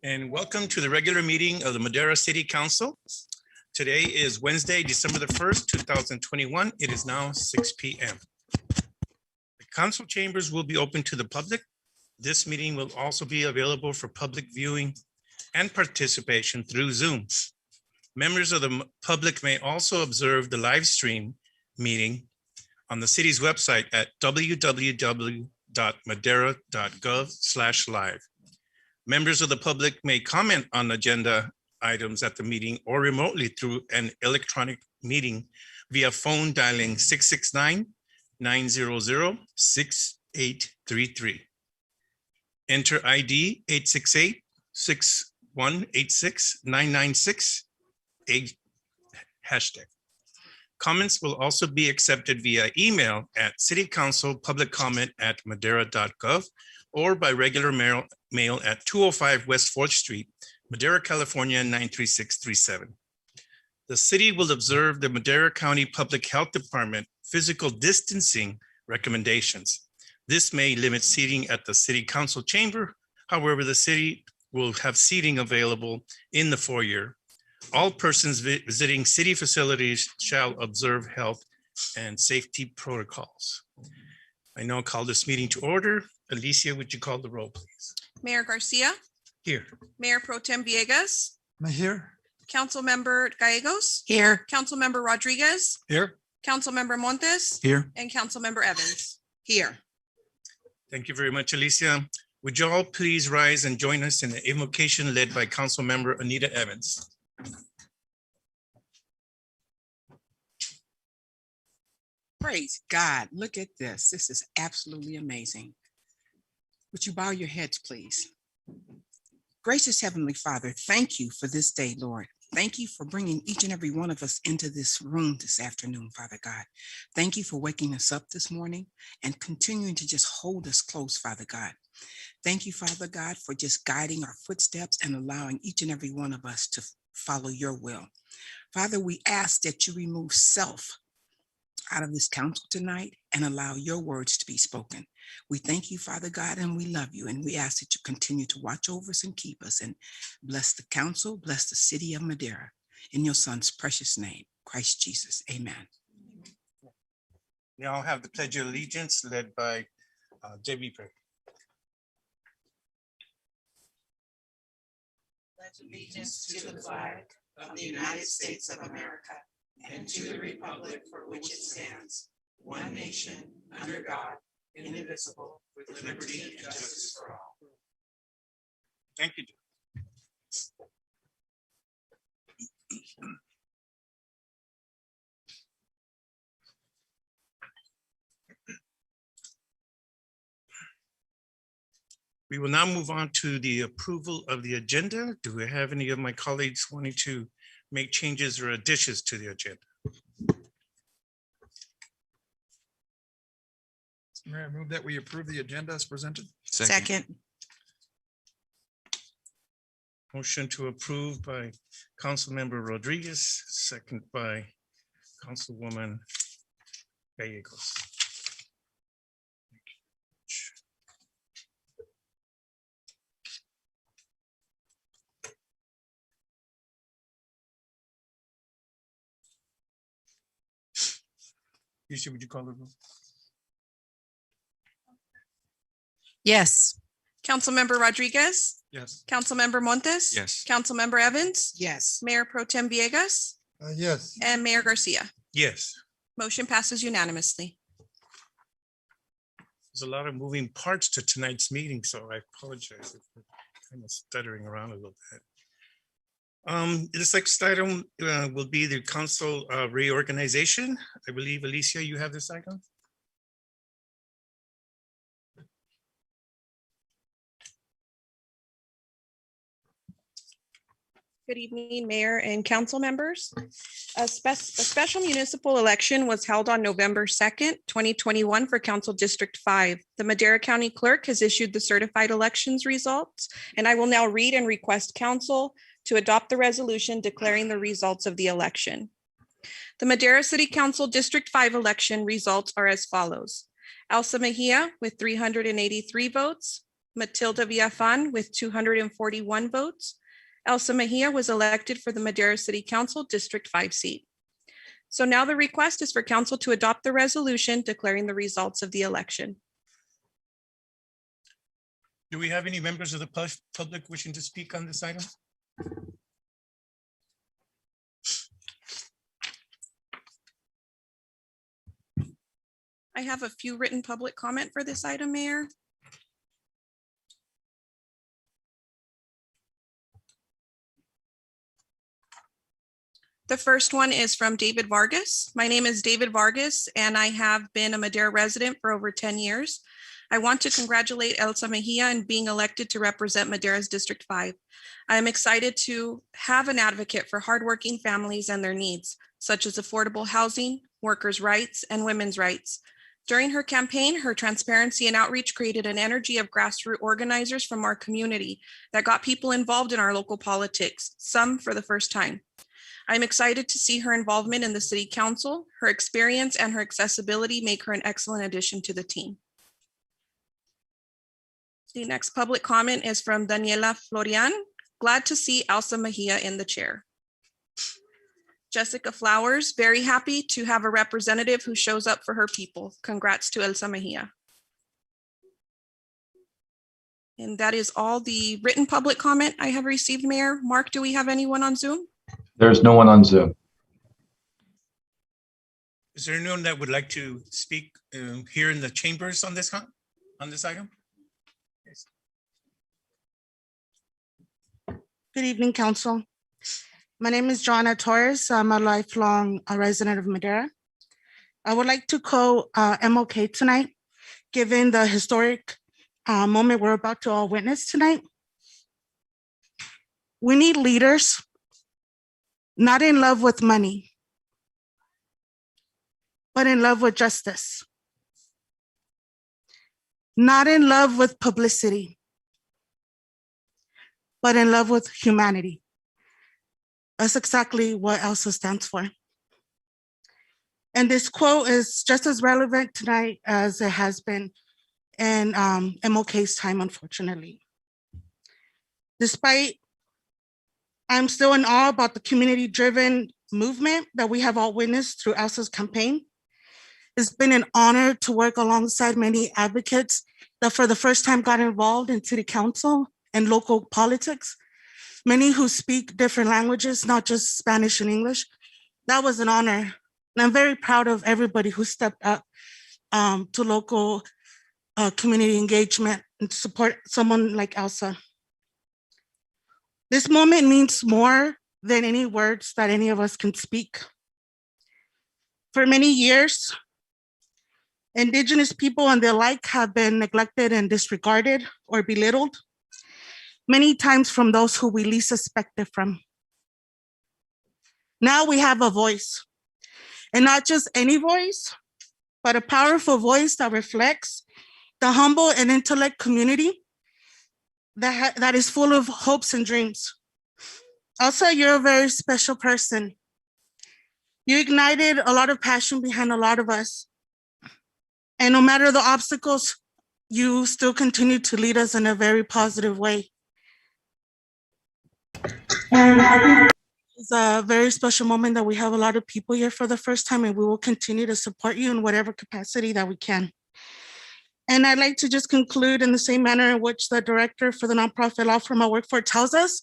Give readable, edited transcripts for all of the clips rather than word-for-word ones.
And welcome to the regular meeting of the Madera City Council. Today is Wednesday, December the 1st, 2021. It is now 6 p.m. The council chambers will be open to the public. This meeting will also be available for public viewing and participation through Zoom. Members of the public may also observe the live stream meeting on the city's website at www.madera.gov/live. Members of the public may comment on agenda items at the meeting or remotely through an electronic meeting via phone dialing 669-900-6833. Enter ID 868-6186996 hashtag. Comments will also be accepted via email at citycouncilpubliccomment@madera.gov or by regular mail at 205 West 4th Street, Madera, California, 93637. The city will observe the Madera County Public Health Department physical distancing recommendations. This may limit seating at the city council chamber. However, the city will have seating available in the foyer. All persons visiting city facilities shall observe health and safety protocols. I now call this meeting to order. Alicia, would you call the roll, please? Mayor Garcia, Here. Mayor Pro Tem Villegas, Am I here? Councilmember Gallegos, Here. Councilmember Rodriguez, Here. Councilmember Montes, Here. and Councilmember Evans. Here. Thank you very much, Alicia. Would you all please rise and join us in the invocation led by Councilmember Anita Evans? Praise God. Look at this. This is absolutely amazing. Would you bow your heads, please? Gracious Heavenly Father, thank you for this day, Lord. Thank you for bringing each and every one of us into this room this afternoon, Father God. Thank you for waking us up this morning and continuing to just hold us close, Father God. Thank you, Father God, for just guiding our footsteps and allowing each and every one of us to follow your will. Father, we ask that you remove self out of this council tonight and allow your words to be spoken. We thank you, Father God, and we love you. And we ask that you continue to watch over us and keep us and bless the council, bless the city of Madera. In your son's precious name, Christ Jesus, amen. Now I'll have the Pledge of Allegiance led by J.B. Pray. Pledge allegiance to the flag of the United States of America and to the republic for which it stands, one nation, under God, indivisible, with liberty and justice for all. Thank you. We will now move on to the approval of the agenda. Do we have any of my colleagues wanting to make changes or additions to the agenda? Mayor, I move that we approve the agenda as presented. Second. Motion to approve by Councilmember Rodriguez, second by Councilwoman Gallegos. Alicia, would you call the roll? Yes. Councilmember Rodriguez, Yes. Councilmember Montes. Yes. Councilmember Evans, Yes. Mayor Pro Tem Villegas, Yes. and Mayor Garcia. Yes. Motion passes unanimously. There's a lot of moving parts to tonight's meeting, so I apologize if we're kind of stuttering around a little bit. This next item will be the council reorganization. I believe, Alicia, you have this item? Good evening, Mayor and council members. A special municipal election was held on November 2nd, 2021 for Council District 5. The Madera County Clerk has issued the certified elections results, and I will now read and request council to adopt the resolution declaring the results of the election. The Madera City Council District 5 election results are as follows. Elsa Mejia with 383 votes, Matilda Villafan with 241 votes. Elsa Mejia was elected for the Madera City Council District 5 seat. So now the request is for council to adopt the resolution declaring the results of the election. Do we have any members of the public wishing to speak on this item? I have a few written public comment for this item, Mayor. The first one is from David Vargas. My name is David Vargas, and I have been a Madera resident for over 10 years. I want to congratulate Elsa Mejia in being elected to represent Madera's District 5. I am excited to have an advocate for hardworking families and their needs, such as affordable housing, workers' rights, and women's rights. During her campaign, her transparency and outreach created an energy of grassroots organizers from our community that got people involved in our local politics, some for the first time. I'm excited to see her involvement in the city council. Her experience and her accessibility make her an excellent addition to the team. The next public comment is from Daniela Florian. Glad to see Elsa Mejia in the chair. Jessica Flowers, very happy to have a representative who shows up for her people. Congrats to Elsa Mejia. And that is all the written public comment I have received, Mayor. Mark, do we have anyone on Zoom? There's no one on Zoom. Is there anyone that would like to speak here in the chambers on this item? Yes. Good evening, Council. My name is Joanna Torres. I'm a lifelong resident of Madera. I would like to MOK tonight, given the historic moment we're about to all witness tonight. We need leaders not in love with money, but in love with justice. Not in love with publicity, but in love with humanity. That's exactly what ELSA stands for. And this quote is just as relevant tonight as it has been in MOK's time, unfortunately. Despite, I'm still in awe about the community-driven movement that we have all witnessed through ELSA's campaign. It's been an honor to work alongside many advocates that for the first time got involved in city council and local politics. Many who speak different languages, not just Spanish and English. That was an honor. And I'm very proud of everybody who stepped up to local community engagement and to support someone like Elsa. This moment means more than any words that any of us can speak. For many years, Indigenous people and the like have been neglected and disregarded or belittled, many times from those who we least expected from. Now we have a voice, and not just any voice, but a powerful voice that reflects the humble and intellect community that is full of hopes and dreams. Also, you're a very special person. You ignited a lot of passion behind a lot of us. And no matter the obstacles, you still continue to lead us in a very positive way. And I think it's a very special moment that we have a lot of people here for the first time, and we will continue to support you in whatever capacity that we can. And I'd like to just conclude in the same manner in which the director for the nonprofit law firm I work for tells us,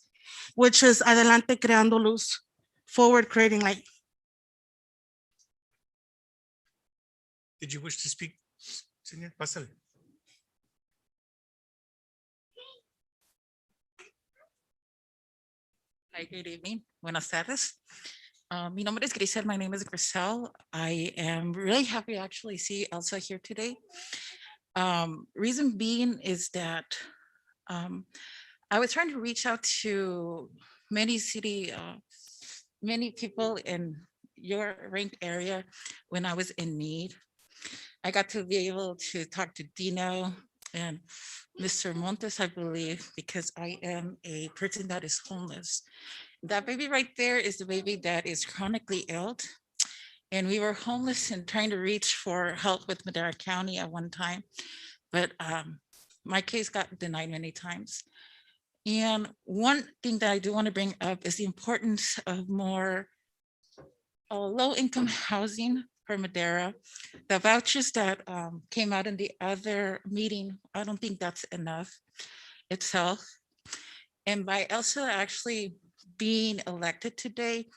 which is adelante creando luz, forward creating light. Did you wish to speak, Señor? Pásale. Hi, good evening. Buenas tardes. Mi nombre es Grisel. My name is Grisel. I am really happy to actually see Elsa here today. Reason being is that I was trying to reach out to many people in your ranked area when I was in need. I got to be able to talk to Dino and Mr. Montes, I believe, because I am a person that is homeless. That baby right there is the baby that is chronically ill. And we were homeless and trying to reach for help with Madera County at one time. But my case got denied many times. And one thing that I do want to bring up is the importance of more low-income housing for Madera. The vouchers that came out in the other meeting, I don't think that's enough itself. And by Elsa actually being elected today,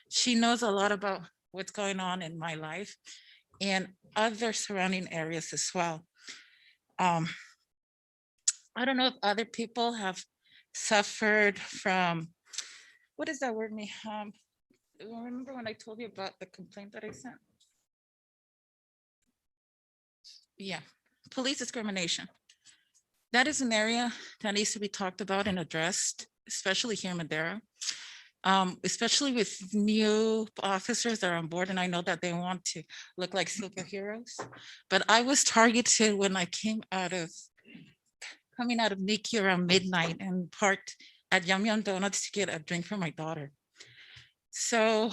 she knows a lot about what's going on in my life and other surrounding areas as well. I don't know if other people have suffered from, what is that word, me? Remember when I told you about the complaint that I sent? Yeah, police discrimination. That is an area that needs to be talked about and addressed, especially here in Madera. Especially with new officers that are on board, and I know that they want to look like superheroes. But I was targeted when I coming out of NICU around midnight and parked at Yum Yum Donuts to get a drink for my daughter. So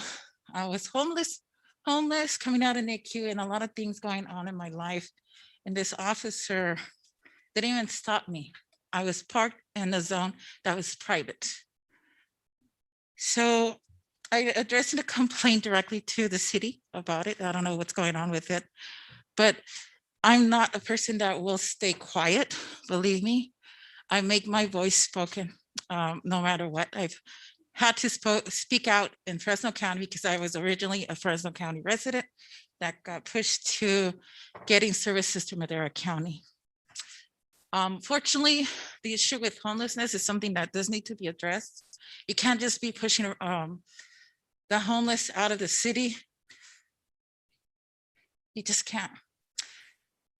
I was homeless coming out of NICU, and a lot of things going on in my life. And this officer didn't even stop me. I was parked in a zone that was private. So I addressed a complaint directly to the city about it. I don't know what's going on with it, but I'm not a person that will stay quiet. Believe me, I make my voice spoken no matter what. I've had to speak out in Fresno County because I was originally a Fresno County resident that got pushed to getting services to Madera County. Fortunately, the issue with homelessness is something that does need to be addressed. You can't just be pushing the homeless out of the city. You just can't.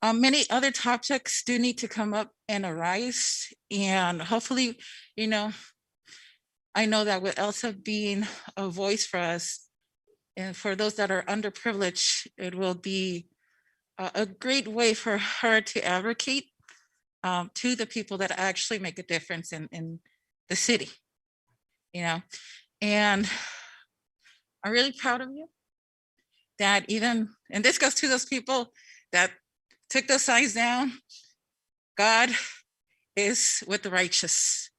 Many other topics do need to come up and arise, and hopefully, I know that with Elsa being a voice for us and for those that are underprivileged, it will be a great way for her to advocate to the people that actually make a difference in the city, and I'm really proud of you that even, and this goes to those people that took those signs down, God is with the righteous.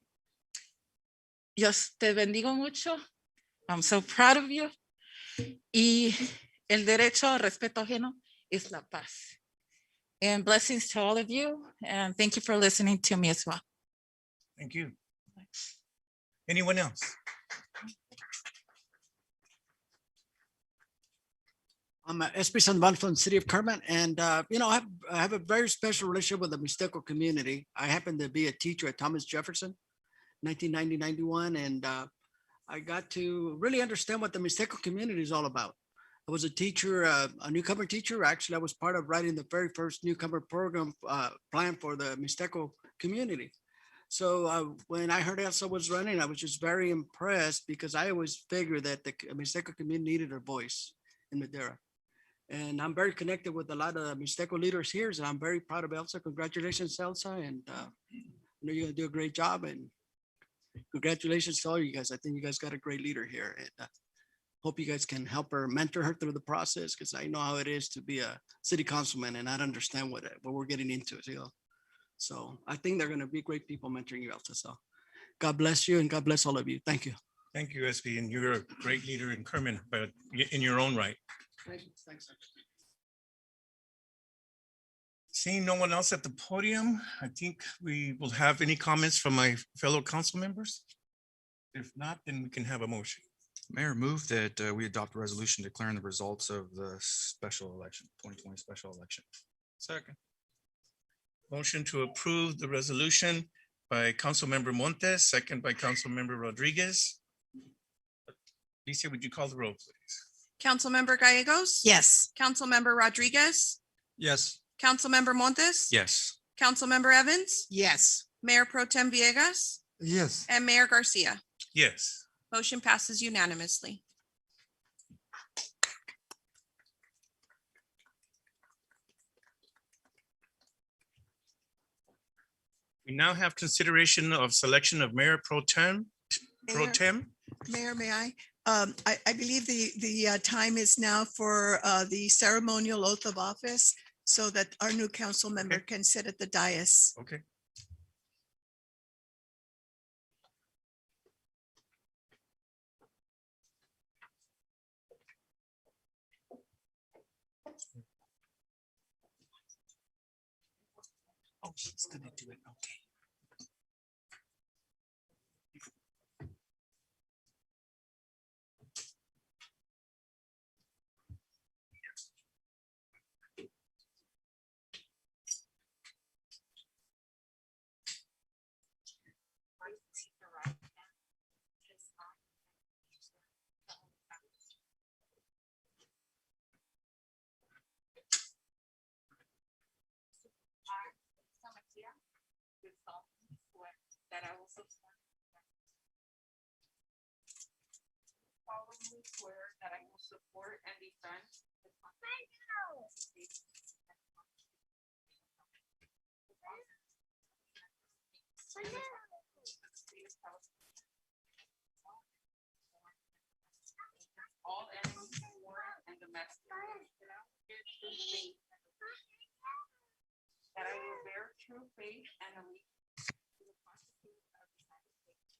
Dios te bendigo mucho. I'm so proud of you. Y el derecho al respeto ajeno es la paz. And blessings to all of you. And thank you for listening to me as well. Thank you. Anyone else? I'm SB Sandoval from the city of Kermit, and I have a very special relationship with the Mixteco community. I happen to be a teacher at Thomas Jefferson, 1990-91, and I got to really understand what the Mixteco community is all about. I was a teacher, a newcomer teacher. Actually, I was part of writing the very first newcomer program plan for the Mixteco community. So when I heard Elsa was running, I was just very impressed because I always figured that the Mixteco community needed a voice in Madera. And I'm very connected with a lot of Mixteco leaders here, and I'm very proud of Elsa. Congratulations, Elsa, and I know you're gonna do a great job. And congratulations to all you guys. I think you guys got a great leader here, and hope you guys can help her, mentor her through the process, because I know how it is to be a city councilman and not understand what we're getting into. So I think they're gonna be great people mentoring you, Elsa. So God bless you, and God bless all of you. Thank you. Thank you, SB, and you're a great leader in Kerman, but in your own right. Thanks. Seeing no one else at the podium, I think we will have any comments from my fellow council members. If not, then we can have a motion. Mayor, move that we adopt a resolution declaring the results of the special election, 2020 special election. Second. Motion to approve the resolution by Councilmember Montes, second by Councilmember Rodriguez. Lisa, would you call the roll, please? Councilmember Gallegos? Yes. Councilmember Rodriguez? Yes. Councilmember Montes? Yes. Councilmember Evans? Yes. Mayor Pro Tem Villegas? Yes. And Mayor Garcia. Yes. Motion passes unanimously. We now have consideration of selection of Mayor Pro Tem. Mayor, may I? I believe the time is now for the ceremonial oath of office so that our new council member can sit at the dais. Okay, She's gonna do it, okay. That I will support. Solemnly swear that I will support and defend. The Constitution. All enemies, foreign and domestic. That I will bear true faith and allegiance to the Constitution of the United States.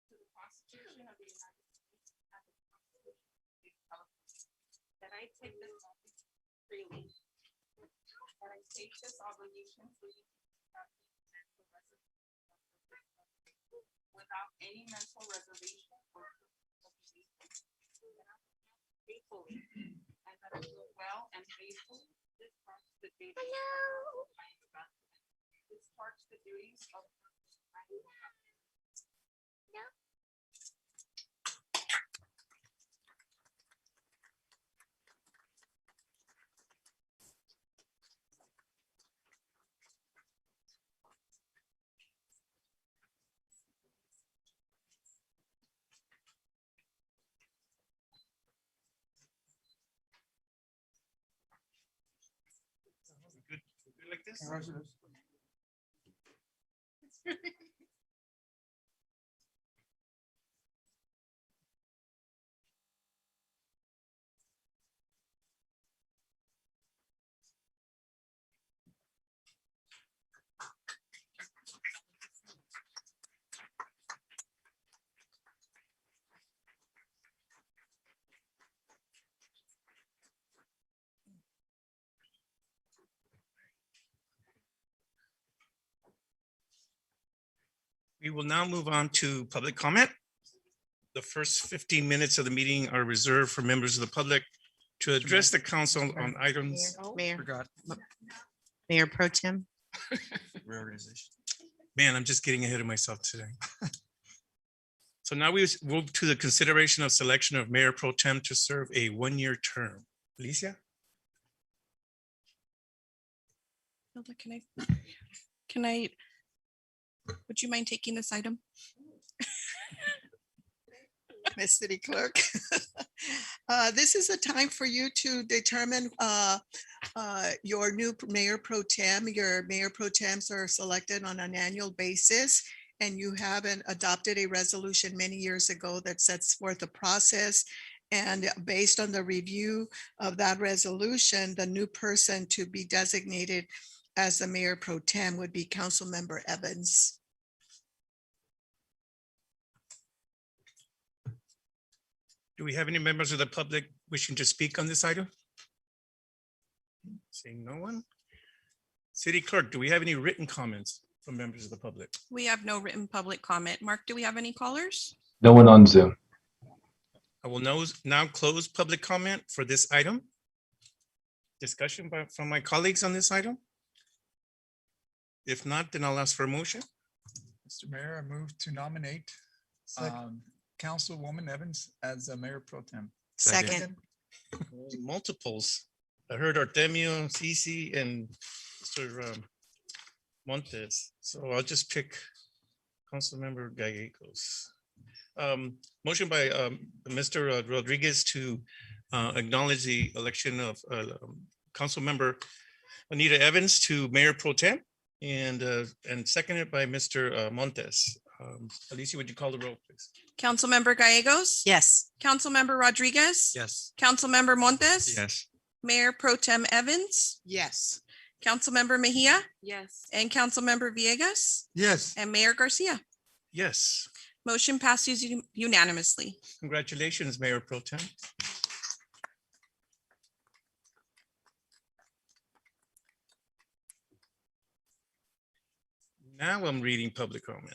To the Constitution of the United States and the Constitution of the State of California. That I take this office freely. That I take this obligation freely. Without any mental reservation or faithfully. And that I will well and faithfully discharge the duties. Discharge the duties of. Good like this? We will now move on to public comment. The first 15 minutes of the meeting are reserved for members of the public to address the council on items. Mayor, Forgot Mayor Pro Tem. reorganization. Man, I'm just getting ahead of myself today. So now we move to the consideration of selection of Mayor Pro Tem to serve a one-year term. Alicia? Hilda, can I, would you mind taking this item? Miss City Clerk. This is a time for you to determine your new mayor pro tem. Your mayor pro tems are selected on an annual basis, and you haven't adopted a resolution many years ago that sets forth a process. And based on the review of that resolution, the new person to be designated as the mayor pro tem would be Councilmember Evans. Do we have any members of the public wishing to speak on this item? Seeing no one. City Clerk, do we have any written comments from members of the public? We have no written public comment. Mark, do we have any callers? No one on Zoom. I will now close public comment for this item. Discussion from my colleagues on this item? If not, then I'll ask for a motion. Mr. Mayor, I move to nominate Councilwoman Evans as a mayor pro tem. Second. Multiples. I heard Artemio, Cici, and Mr. Montes. So I'll just pick Councilmember Gallegos. Motion by Mr. Rodriguez to acknowledge the election of Councilmember Anita Evans to Mayor Pro Tem, and seconded by Mr. Montes. Alicia, would you call the roll, please? Councilmember Gallegos? Yes. Councilmember Rodriguez? Yes. Councilmember Montes? Yes. Mayor Pro Tem Evans? Yes. Councilmember Mejia? Yes. And Councilmember Villegas? Yes. And Mayor Garcia? Yes. Motion passes unanimously. Congratulations, Mayor Pro Tem. Now I'm reading public comment.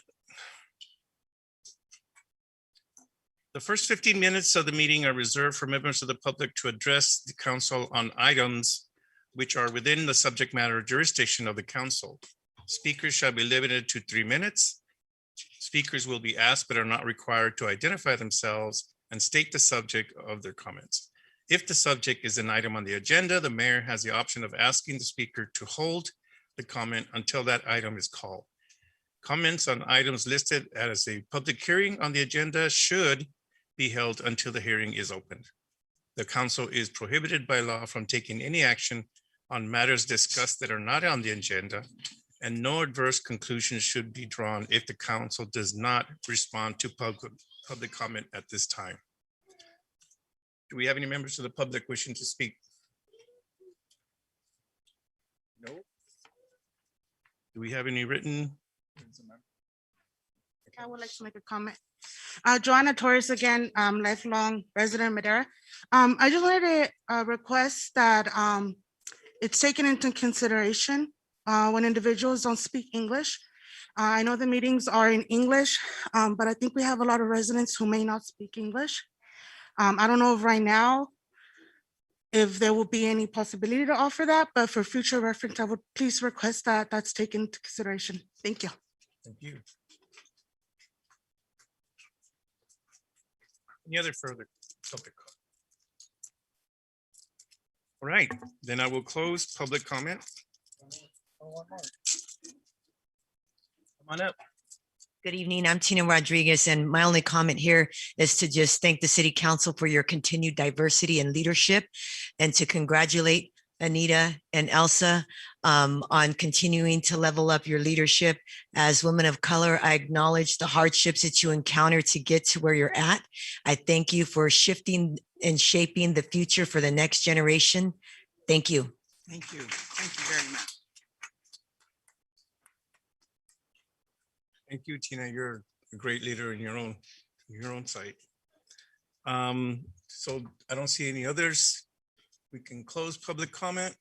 The first 15 minutes of the meeting are reserved for members of the public to address the council on items which are within the subject matter jurisdiction of the council. Speakers shall be limited to 3 minutes. Speakers will be asked but are not required to identify themselves and state the subject of their comments. If the subject is an item on the agenda, the mayor has the option of asking the speaker to hold the comment until that item is called. Comments on items listed as a public hearing on the agenda should be held until the hearing is opened. The council is prohibited by law from taking any action on matters discussed that are not on the agenda, and no adverse conclusions should be drawn if the council does not respond to public comment at this time. Do we have any members of the public wishing to speak? No. Do we have any written? I would like to make a comment. Joanna Torres again, lifelong resident Madera. I just wanted to request that it's taken into consideration when individuals don't speak English. I know the meetings are in English, but I think we have a lot of residents who may not speak English. I don't know if right now if there will be any possibility to offer that, but for future reference, I would please request that that's taken into consideration. Thank you. Thank you. Any other further public? All right, then I will close public comment. Come on up. Good evening. I'm Tina Rodriguez, and my only comment here is to just thank the City Council for your continued diversity and leadership, and to congratulate Anita and Elsa on continuing to level up your leadership. As women of color, I acknowledge the hardships that you encounter to get to where you're at. I thank you for shifting and shaping the future for the next generation. Thank you. Thank you. Thank you very much. Thank you, Tina. You're a great leader in your own site. So I don't see any others. We can close public comment.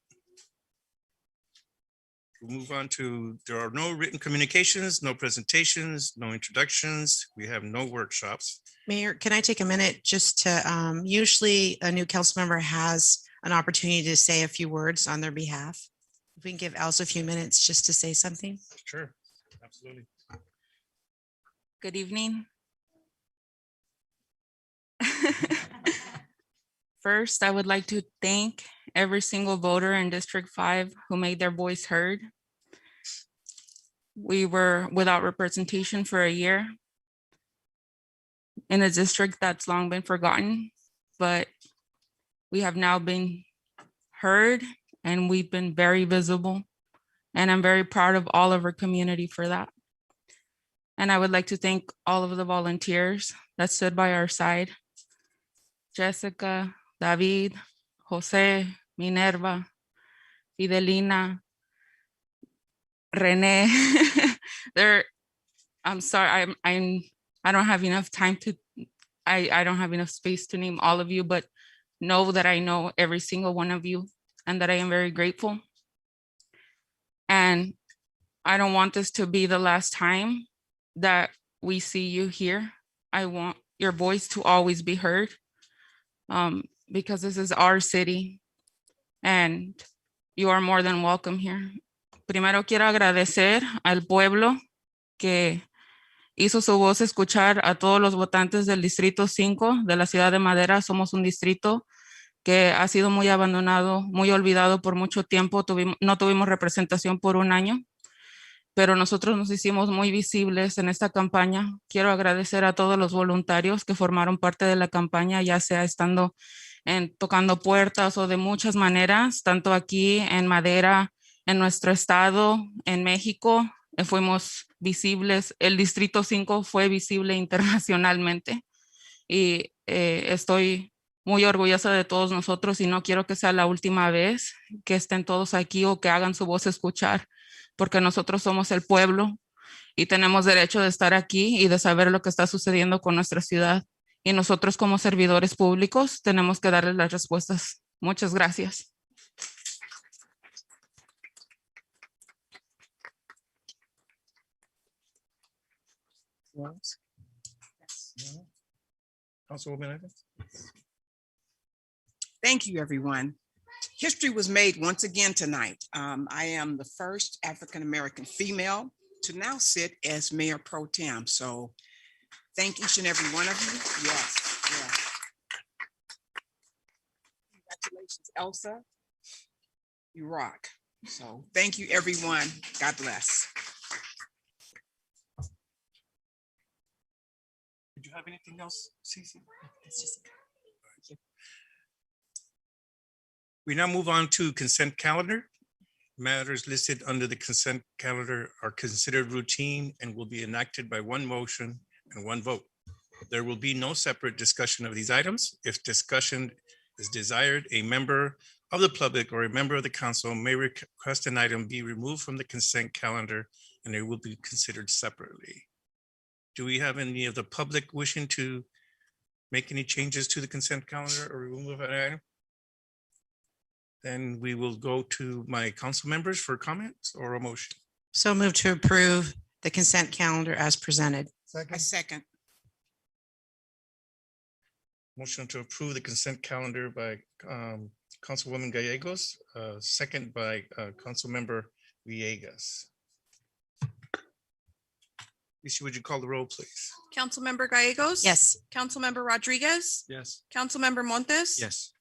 We'll move on to, there are no written communications, no presentations, no introductions. We have no workshops. Mayor, can I take a minute just to, usually a new council member has an opportunity to say a few words on their behalf. If we can give Elsa a few minutes just to say something. Sure, absolutely. Good evening. First, I would like to thank every single voter in District 5 who made their voice heard. We were without representation for a year in a district that's long been forgotten, but we have now been heard and we've been very visible. And I'm very proud of all of our community for that. And I would like to thank all of the volunteers that stood by our side. Jessica, David, Jose, Minerva, Fidelina, Rene. I'm sorry, I don't have enough time to, I don't have enough space to name all of you, but know that I know every single one of you and that I am very grateful. And I don't want this to be the last time that we see you here. I want your voice to always be heard, because this is our city and you are more than welcome here. Primero quiero agradecer al pueblo que hizo su voz escuchar a todos los votantes del Distrito 5 de la ciudad de Madera. Somos un distrito que ha sido muy abandonado, muy olvidado por mucho tiempo. No tuvimos representación por un año, pero nosotros nos hicimos muy visibles en esta campaña. Quiero agradecer a todos los voluntarios que formaron parte de la campaña, ya sea estando tocando puertas o de muchas maneras, tanto aquí en Madera, en nuestro estado, en México, fuimos visibles. El Distrito 5 fue visible internacionalmente y estoy muy orgullosa de todos nosotros y no quiero que sea la última vez que estén todos aquí o que hagan su voz escuchar, porque nosotros somos el pueblo y tenemos derecho de estar aquí y de saber lo que está sucediendo con nuestra ciudad. Y nosotros como servidores públicos tenemos que darles las respuestas. Muchas gracias. else? No? Councilwoman Evans? Thank you, everyone. History was made once again tonight. I am the first African-American female to now sit as Mayor Pro Tem. So thank each and every one of you. Yes, yes. Congratulations, Elsa. You rock. So thank you, everyone. God bless. Did you have anything else, Cece? We now move on to consent calendar. Matters listed under the consent calendar are considered routine and will be enacted by one motion and one vote. There will be no separate discussion of these items. If discussion is desired, a member of the public or a member of the council may request an item be removed from the consent calendar and it will be considered separately. Do we have any of the public wishing to make any changes to the consent calendar or remove an item? Then we will go to my council members for comments or a motion. So move to approve the consent calendar as presented. I second. Motion to approve the consent calendar by Councilwoman Gallegos, second by Councilmember Villegas. Lisa, would you call the roll, please? Councilmember Gallegos. Yes. Councilmember Rodriguez, Yes. Councilmember Montes. Yes.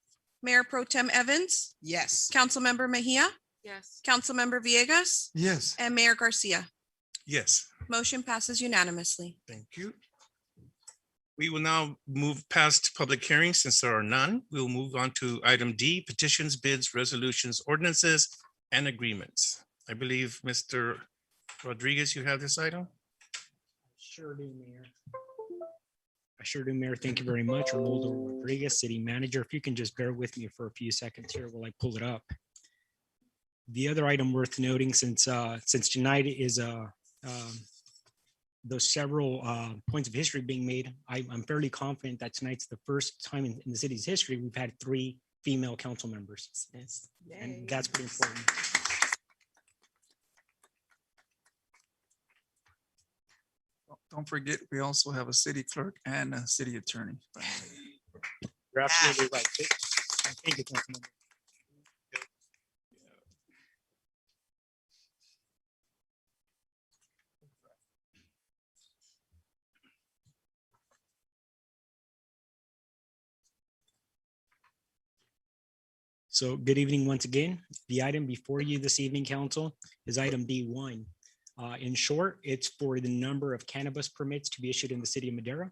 Mayor Pro Tem Evans, Yes. Councilmember Mejia, Yes. Councilmember Villegas, Yes. and Mayor Garcia. Yes, Motion passes unanimously. thank you. We will now move past public hearings since there are none. We will move on to item D, petitions, bids, resolutions, ordinances, and agreements. I believe Mr. Rodriguez, you have this item? Sure do, Mayor. I sure do, Mayor. Thank you very much. Rolando Rodriguez, City Manager. If you can just bear with me for a few seconds here while I pull it up. The other item worth noting, since tonight is those several points of history being made, I'm fairly confident that tonight's the first time in the city's history we've had 3 female council members. Yes. And that's pretty important. Don't forget, we also have a city clerk and a city attorney. You're absolutely right. Thank you, Councilmember. So good evening once again. The item before you this evening, council, is item B1. In short, it's for the number of cannabis permits to be issued in the city of Madera.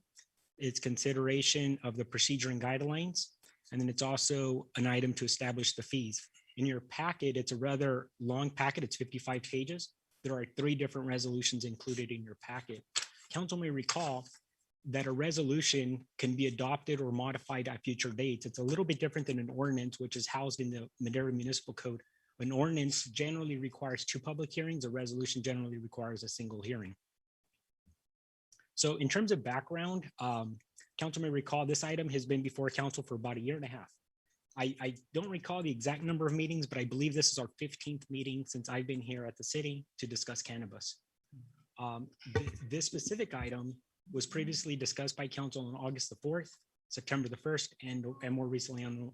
It's consideration of the procedure and guidelines. And then it's also an item to establish the fees. In your packet, it's a rather long packet. It's 55 pages. There are 3 different resolutions included in your packet. Council may recall that a resolution can be adopted or modified at future dates. It's a little bit different than an ordinance, which is housed in the Madera Municipal Code. An ordinance generally requires 2 public hearings. A resolution generally requires a single hearing. So in terms of background, council may recall this item has been before council for about 1.5 years. I don't recall the exact number of meetings, but I believe this is our 15th meeting since I've been here at the city to discuss cannabis. This specific item was previously discussed by council on August the 4th, September the 1st, and more recently on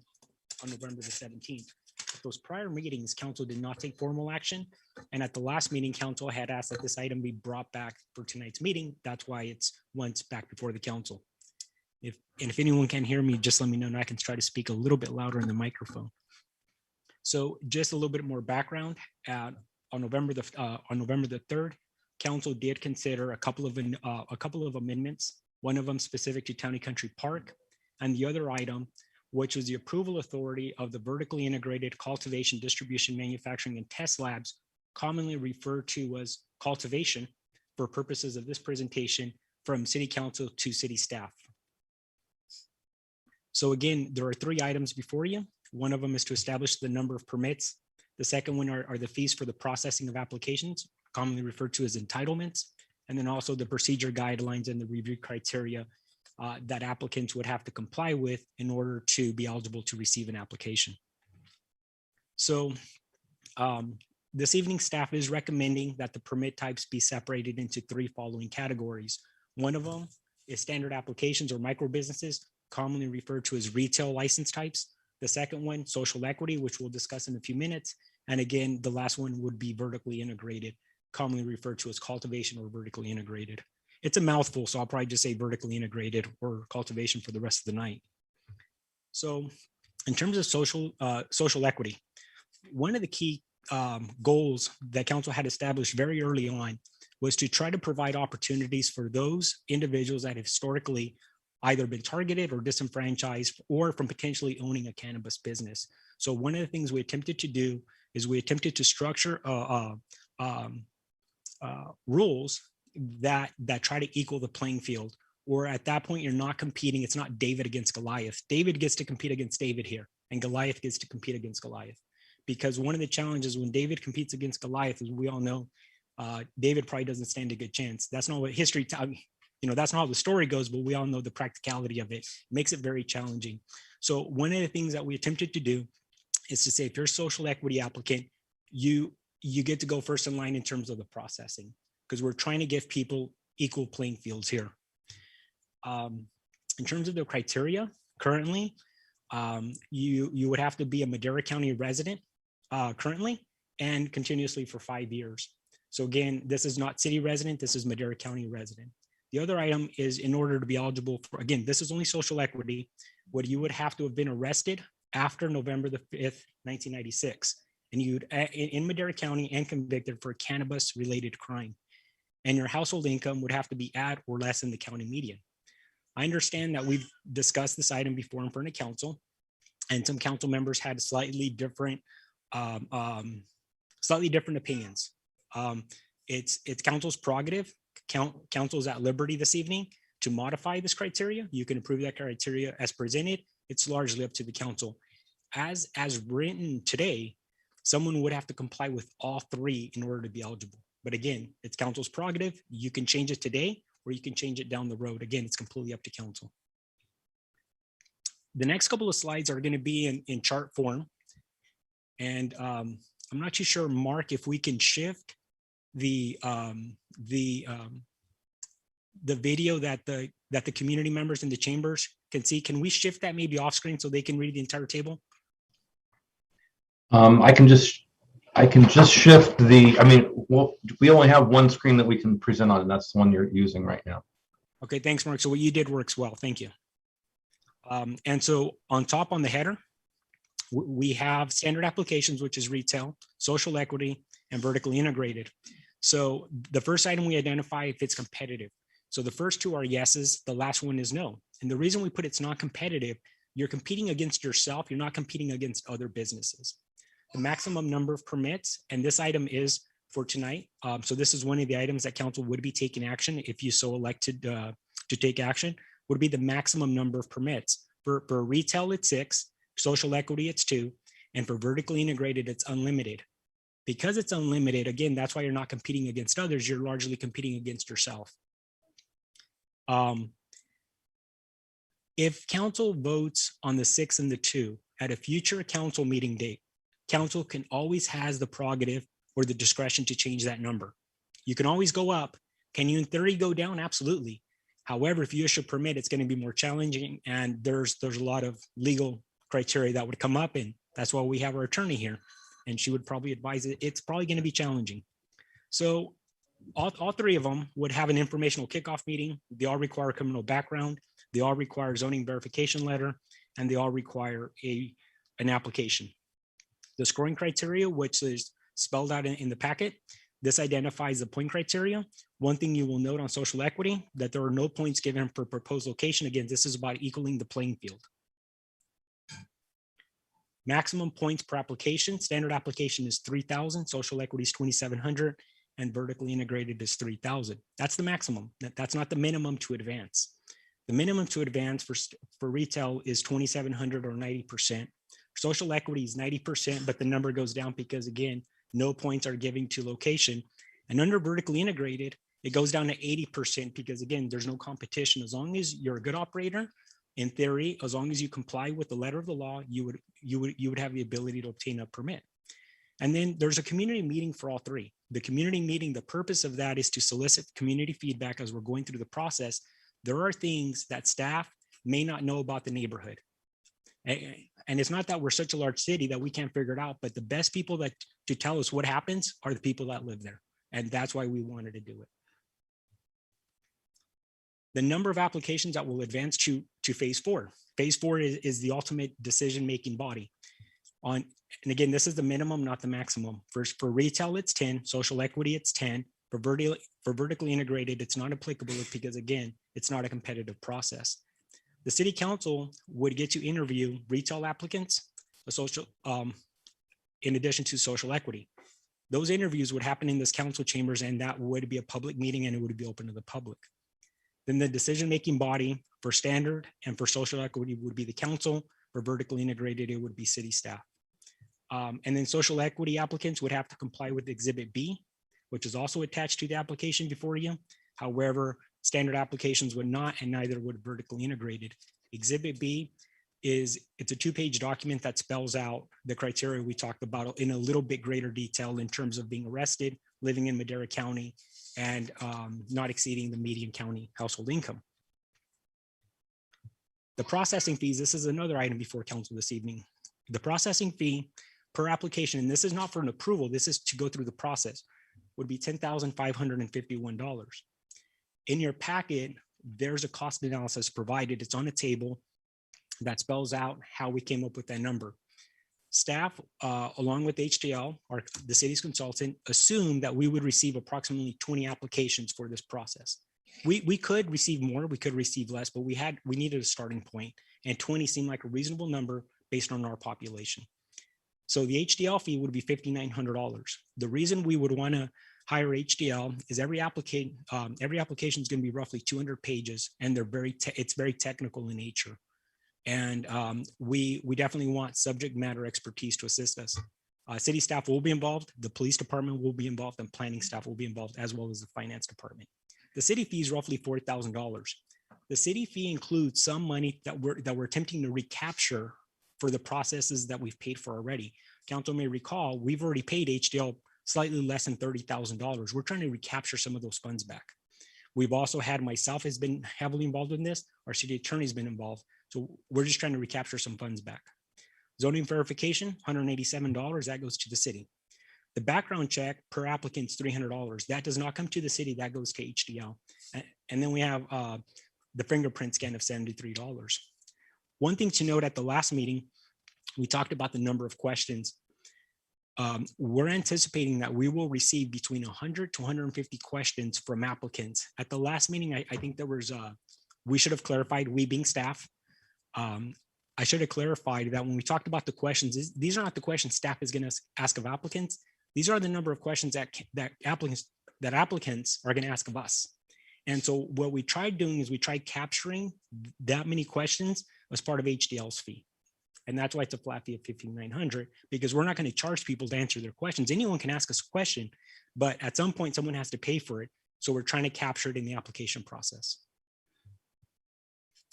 November the 17th. At those prior meetings, council did not take formal action. And at the last meeting, council had asked that this item be brought back for tonight's meeting. That's why it's once back before the council. If anyone can hear me, just let me know and I can try to speak a little bit louder in the microphone. So just a little bit more background. On November the 3rd, council did consider a couple of amendments, one of them specific to Town and Country Park, and the other item, which was the approval authority of the vertically integrated cultivation, distribution, manufacturing, and test labs, commonly referred to as cultivation for purposes of this presentation, from city council to city staff. So again, there are 3 items before you. One of them is to establish the number of permits. The second one are the fees for the processing of applications, commonly referred to as entitlements, and then also the procedure guidelines and the review criteria that applicants would have to comply with in order to be eligible to receive an application. So this evening, staff is recommending that the permit types be separated into 3 following categories. One of them is standard applications or micro businesses, commonly referred to as retail license types. The second one, social equity, which we'll discuss in a few minutes. And again, the last one would be vertically integrated, commonly referred to as cultivation or vertically integrated. It's a mouthful, so I'll probably just say vertically integrated or cultivation for the rest of the night. So in terms of social equity, one of the key goals that council had established very early on was to try to provide opportunities for those individuals that have historically either been targeted or disenfranchised or from potentially owning a cannabis business. So one of the things we attempted to do is we attempted to structure rules that try to equal the playing field, or at that point, you're not competing. It's not David against Goliath. David gets to compete against David here, and Goliath gets to compete against Goliath. Because one of the challenges when David competes against Goliath, as we all know, David probably doesn't stand a good chance. That's not what history, that's not how the story goes, but we all know the practicality of it makes it very challenging. So one of the things that we attempted to do is to say, if you're a social equity applicant, you get to go first in line in terms of the processing, because we're trying to give people equal playing fields here. In terms of the criteria, currently, you would have to be a Madera County resident currently and continuously for 5 years. So again, this is not city resident, this is Madera County resident. The other item is, in order to be eligible for, again, this is only social equity, what you would have to have been arrested after November the 5th, 1996. And you'd in Madera County and convicted for a cannabis related crime. And your household income would have to be at or less than the county median. I understand that we've discussed this item before in front of council, and some council members had slightly different opinions. It's council's prerogative. Council's at liberty this evening to modify this criteria. You can approve that criteria as presented. It's largely up to the council. As written today, someone would have to comply with all three in order to be eligible. But again, it's council's prerogative. You can change it today, or you can change it down the road. Again, it's completely up to council. The next couple of slides are going to be in chart form. And I'm not too sure, Mark, if we can shift the video that the community members in the chambers can see. Can we shift that maybe off screen so they can read the entire table? I can just shift well, we only have one screen that we can present on, and that's the one you're using right now. Okay, thanks, Mark. So what you did works well. Thank you. And so on top on the header, we have standard applications, which is retail, social equity, and vertically integrated. So the first item we identify if it's competitive. So the first two are yeses, the last one is no. And the reason we put it's not competitive, you're competing against yourself, you're not competing against other businesses. The maximum number of permits, and this item is for tonight. So this is one of the items that council would be taking action if you so elected to take action, would be the maximum number of permits. For retail, it's 6, social equity, it's 2, and for vertically integrated, it's unlimited. Because it's unlimited, again, that's why you're not competing against others, you're largely competing against yourself. If council votes on the 6 and the 2 at a future council meeting date, council can always has the prerogative or the discretion to change that number. You can always go up. Can you in theory go down? Absolutely. However, if you issue a permit, it's going to be more challenging, and there's a lot of legal criteria that would come up, and that's why we have our attorney here, and she would probably advise it. It's probably going to be challenging. So all three of them would have an informational kickoff meeting. They all require a criminal background. They all require zoning verification letter, and they all require an application. The scoring criteria, which is spelled out in the packet, this identifies the point criteria. One thing you will note on social equity, that there are no points given for proposed location. Again, this is about equaling the playing field. Maximum points per application. Standard application is 3,000, social equity is 2,700, and vertically integrated is 3,000. That's the maximum. That's not the minimum to advance. The minimum to advance for retail is 2,700 or 90%. Social equity is 90%, but the number goes down because, again, no points are given to location. And under vertically integrated, it goes down to 80% because, again, there's no competition. As long as you're a good operator, in theory, as long as you comply with the letter of the law, you would have the ability to obtain a permit. And then there's a community meeting for all three. The community meeting, the purpose of that is to solicit community feedback as we're going through the process. There are things that staff may not know about the neighborhood. And it's not that we're such a large city that we can't figure it out, but the best people that to tell us what happens are the people that live there. And that's why we wanted to do it. The number of applications that will advance to phase 4. Phase 4 is the ultimate decision-making body. And again, this is the minimum, not the maximum. First, for retail, it's 10. Social equity, it's 10. For vertically integrated, it's not applicable because again, it's not a competitive process. The city council would get to interview retail applicants, in addition to social equity. Those interviews would happen in this council chambers, and that would be a public meeting and it would be open to the public. Then the decision-making body for standard and for social equity would be the council. For vertically integrated, it would be city staff. And then social equity applicants would have to comply with Exhibit B, which is also attached to the application before you. However, standard applications would not, and neither would vertically integrated. Exhibit B it's a 2-page document that spells out the criteria we talked about in a little bit greater detail in terms of being arrested, living in Madera County, and not exceeding the median county household income. The processing fees, this is another item before council this evening. The processing fee per application, and this is not for an approval, this is to go through the process, would be $10,551. In your packet, there's a cost analysis provided. It's on a table that spells out how we came up with that number. Staff, along with HDL, or the city's consultant, assumed that we would receive approximately 20 applications for this process. We could receive more, we could receive less, but we needed a starting point, and 20 seemed like a reasonable number based on our population. So the HDL fee would be $5,900. The reason we would want to hire HDL is every application is going to be roughly 200 pages, and it's very technical in nature. And we definitely want subject matter expertise to assist us. City staff will be involved, the police department will be involved, and planning staff will be involved, as well as the finance department. The city fee is roughly $4,000. The city fee includes some money that we're attempting to recapture for the processes that we've paid for already. Council may recall, we've already paid HDL slightly less than $30,000. We're trying to recapture some of those funds back. We've also had, myself has been heavily involved in this. Our city attorney's been involved. So we're just trying to recapture some funds back. Zoning verification, $187, that goes to the city. The background check per applicant is $300. That does not come to the city, that goes to HDL. And then we have the fingerprint scan of $73. One thing to note, at the last meeting, we talked about the number of questions. We're anticipating that we will receive between 100 to 150 questions from applicants. At the last meeting, I think there was, we should have clarified, we being staff, I should have clarified that when we talked about the questions, these are not the questions staff is going to ask of applicants. These are the number of questions that applicants are going to ask of us. And so what we tried doing is we tried capturing that many questions as part of HDL's fee. And that's why it's a flat fee of $5,900, because we're not going to charge people to answer their questions. Anyone can ask us a question, but at some point someone has to pay for it. So we're trying to capture it in the application process.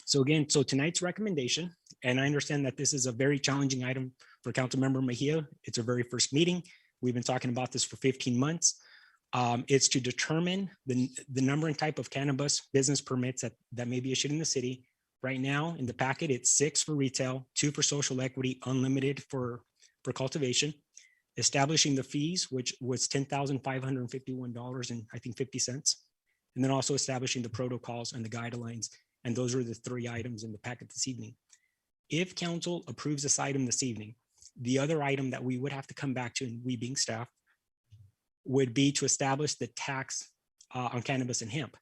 So again, so tonight's recommendation, and I understand that this is a very challenging item for Councilmember Mejia. It's our very first meeting. We've been talking about this for 15 months. It's to determine the number and type of cannabis business permits that may be issued in the city. Right now in the packet, it's 6 for retail, 2 for social equity, unlimited for cultivation. Establishing the fees, which was $10,551 and I think 50 cents. And then also establishing the protocols and the guidelines. And those are the 3 items in the packet this evening. If council approves this item this evening, the other item that we would have to come back to, and we being staff, would be to establish the tax on cannabis and hemp.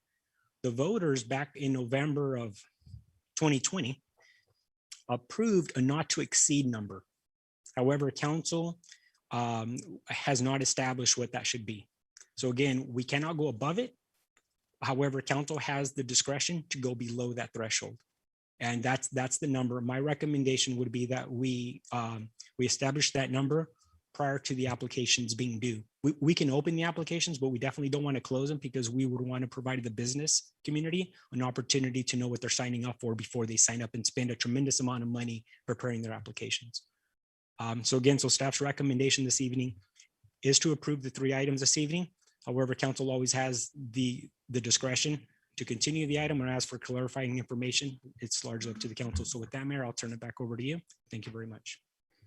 The voters back in November of 2020 approved a not to exceed number. However, council has not established what that should be. So again, we cannot go above it. However, council has the discretion to go below that threshold. And that's the number. My recommendation would be that we establish that number prior to the applications being due. We can open the applications, but we definitely don't want to close them, because we would want to provide the business community an opportunity to know what they're signing up for before they sign up and spend a tremendous amount of money preparing their applications. So again, so staff's recommendation this evening is to approve the 3 items this evening. However, council always has the discretion to continue the item or ask for clarifying information. It's largely up to the council. So with that, Mayor, I'll turn it back over to you. Thank you very much.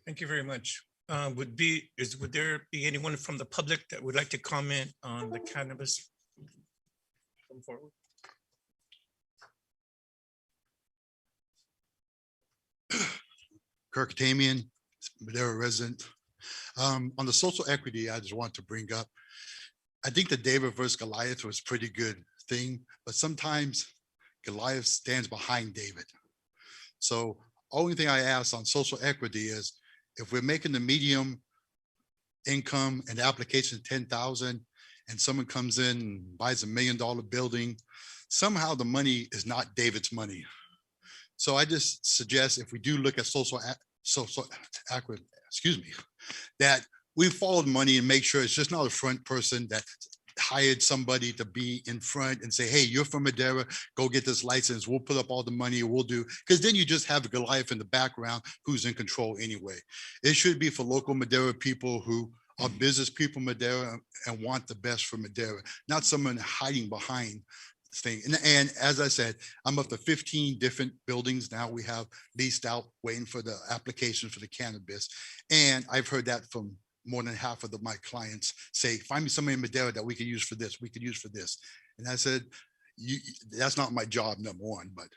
Thank you very much. Would there be anyone from the public that would like to comment on the cannabis? Come forward. Kirk Tamian, Madera resident. On the social equity, I just want to bring up, I think the David versus Goliath was a pretty good thing, but sometimes Goliath stands behind David. So only thing I ask on social equity is if we're making the medium income and the application 10,000 and someone comes in and buys $1 million building, somehow the money is not David's money. So I just suggest if we do look at that we follow the money and make sure it's just not a front person that hired somebody to be in front and say, hey, you're from Madera, go get this license. We'll put up all the money, we'll do, because then you just have Goliath in the background who's in control anyway. It should be for local Madera people who are business people Madera and want the best for Madera, not someone hiding behind thing. And as I said, I'm up to 15 different buildings now we have leased out waiting for the application for the cannabis. And I've heard that from more than half of my clients say, find me somebody in Madera that we can use for this, we could use for this. And I said, that's not my job, number one, but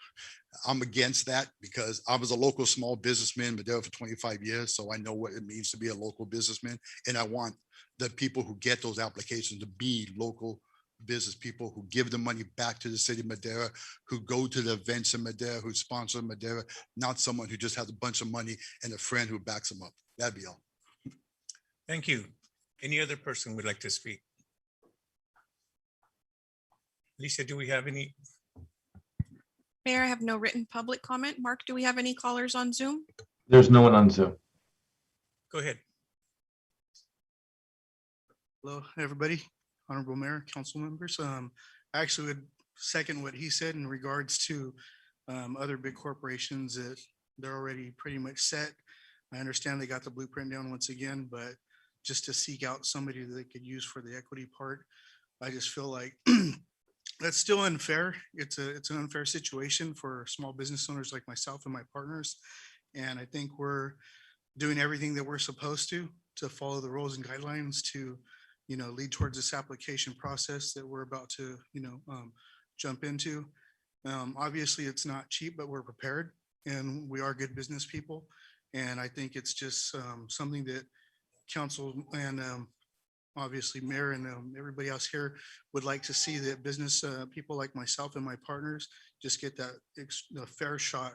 I'm against that because I was a local small businessman in Madera for 25 years. So I know what it means to be a local businessman. And I want the people who get those applications to be local business people who give the money back to the city of Madera, who go to the events in Madera, who sponsor Madera, not someone who just has a bunch of money and a friend who backs them up. That'd be all. Thank you. Any other person would like to speak? Lisa, do we have any? Mayor, I have no written public comment. Mark, do we have any callers on Zoom? There's no one on Zoom. Go ahead. Hello, everybody, Honorable Mayor, council members. I actually would second what he said in regards to other big corporations that they're already pretty much set. I understand they got the blueprint down once again, but just to seek out somebody that they could use for the equity part, I just feel like that's still unfair. It's an unfair situation for small business owners like myself and my partners. And I think we're doing everything that we're supposed to follow the rules and guidelines to, lead towards this application process that we're about to, jump into. Obviously it's not cheap, but we're prepared and we are good business people. And I think it's just something that council and obviously mayor and everybody else here would like to see, that business people like myself and my partners just get that fair shot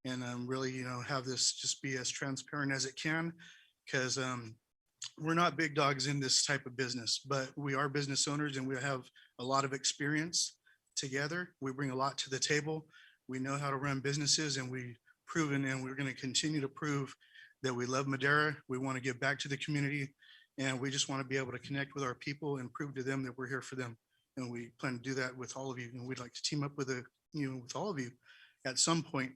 and really, have this just be as transparent as it can, because we're not big dogs in this type of business, but we are business owners and we have a lot of experience together. We bring a lot to the table. We know how to run businesses and we've proven, and we're going to continue to prove that we love Madera. We want to give back to the community and we just want to be able to connect with our people and prove to them that we're here for them. And we plan to do that with all of you. And we'd like to team up with with all of you at some point.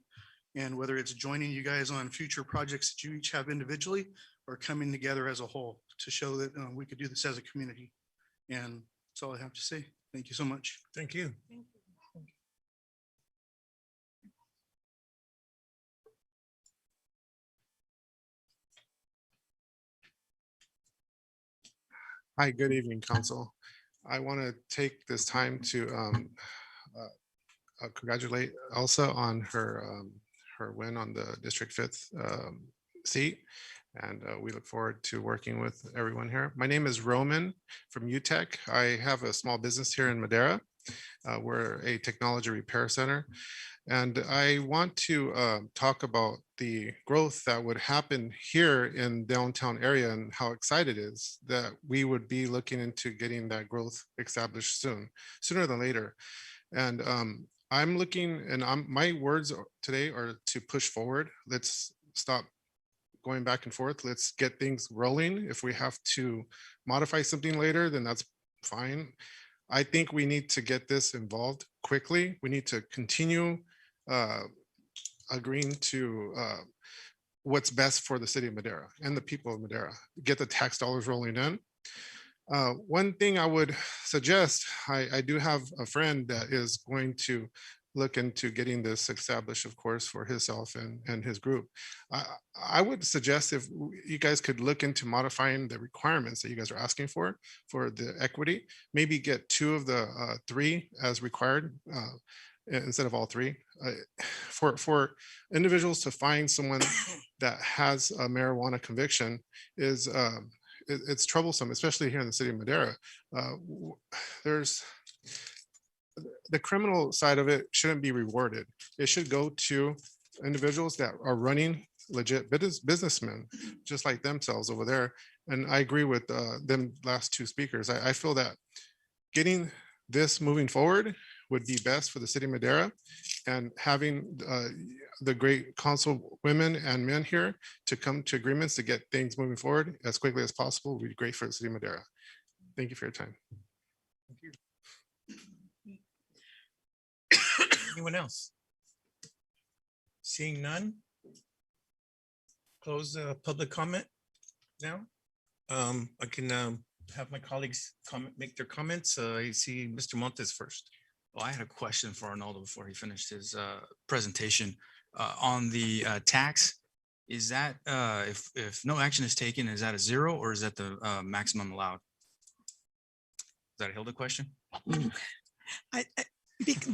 And whether it's joining you guys on future projects that you each have individually or coming together as a whole to show that we could do this as a community. And that's all I have to say. Thank you so much. Thank you. Hi, good evening, council. I want to take this time to congratulate Elsa on her win on the District 5th seat. And we look forward to working with everyone here. My name is Roman from UTEC. I have a small business here in Madera. We're a technology repair center. And I want to talk about the growth that would happen here in downtown area and how excited it is that we would be looking into getting that growth established sooner than later. And I'm looking, and my words today are to push forward. Let's stop going back and forth. Let's get things rolling. If we have to modify something later, then that's fine. I think we need to get this involved quickly. We need to continue agreeing to what's best for the city of Madera and the people of Madera, get the tax dollars rolling in. One thing I would suggest, I do have a friend that is going to look into getting this established, of course, for himself and his group. I would suggest if you guys could look into modifying the requirements that you guys are asking for the equity, maybe get 2 of the 3 as required instead of all 3. For individuals to find someone that has a marijuana conviction is it's troublesome, especially here in the city of Madera. There's the criminal side of it shouldn't be rewarded. It should go to individuals that are running legit businessmen, just like themselves over there. And I agree with them last 2 speakers. I feel that getting this moving forward would be best for the city of Madera, and having the great council women and men here to come to agreements to get things moving forward as quickly as possible would be great for the city of Madera. Thank you for your time. Anyone else? Seeing none? Close the public comment now. I can have my colleagues make their comments. I see Mr. Montes first. Well, I had a question for Arnoldo before he finished his presentation on the tax. Is that if no action is taken, is that a 0 or is that the maximum allowed? Is that a Hilda question?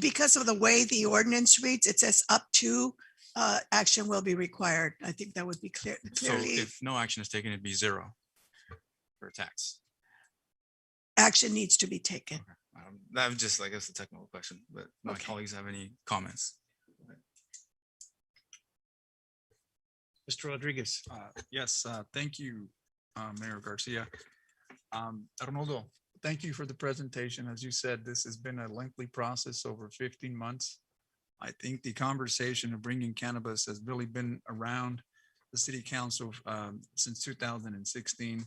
Because of the way the ordinance reads, it says up to action will be required. I think that would be So clearly, if no action is taken, it'd be 0 for a tax. action needs to be taken. That was just, I guess, a technical question, but my colleagues have any comments? Mr. Rodriguez. Yes, thank you, Mayor Garcia. Arnoldo, thank you for the presentation. As you said, this has been a lengthy process over 15 months. I think the conversation of bringing cannabis has really been around the city council since 2016.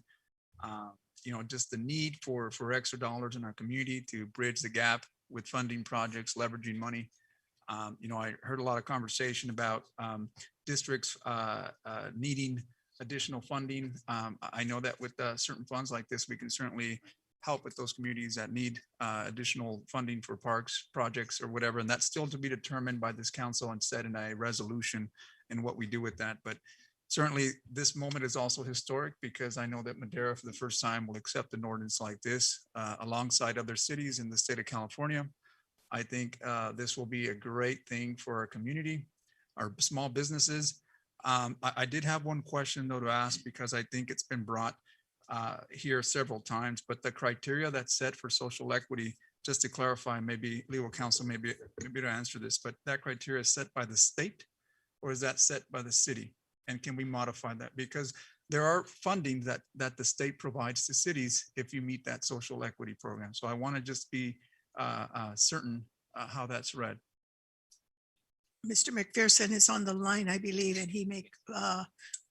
Just the need for extra dollars in our community to bridge the gap with funding projects, leveraging money. I heard a lot of conversation about districts needing additional funding. I know that with certain funds like this, we can certainly help with those communities that need additional funding for parks, projects, or whatever. And that's still to be determined by this council and set in a resolution and what we do with that. But certainly this moment is also historic because I know that Madera for the first time will accept an ordinance like this alongside other cities in the state of California. I think this will be a great thing for our community, our small businesses. I did have one question though to ask because I think it's been brought here several times, but the criteria that's set for social equity, just to clarify, maybe legal counsel, maybe to answer this, but that criteria is set by the state or is that set by the city? And can we modify that? Because there are funding that the state provides to cities if you meet that social equity program. So I want to just be certain how that's read. Mr. McPherson is on the line, I believe, and he may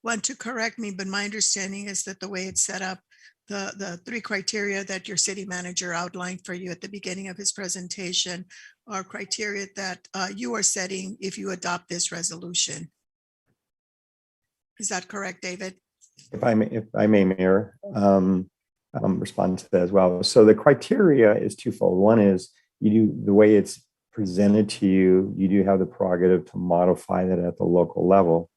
want to correct me, but my understanding is that the way it's set up, the 3 criteria that your city manager outlined for you at the beginning of his presentation are criteria that you are setting if you adopt this resolution. Is that correct, David? If I may, Mayor, respond to that as well. So the criteria is twofold. One is the way it's presented to you, you do have the prerogative to modify that at the local level.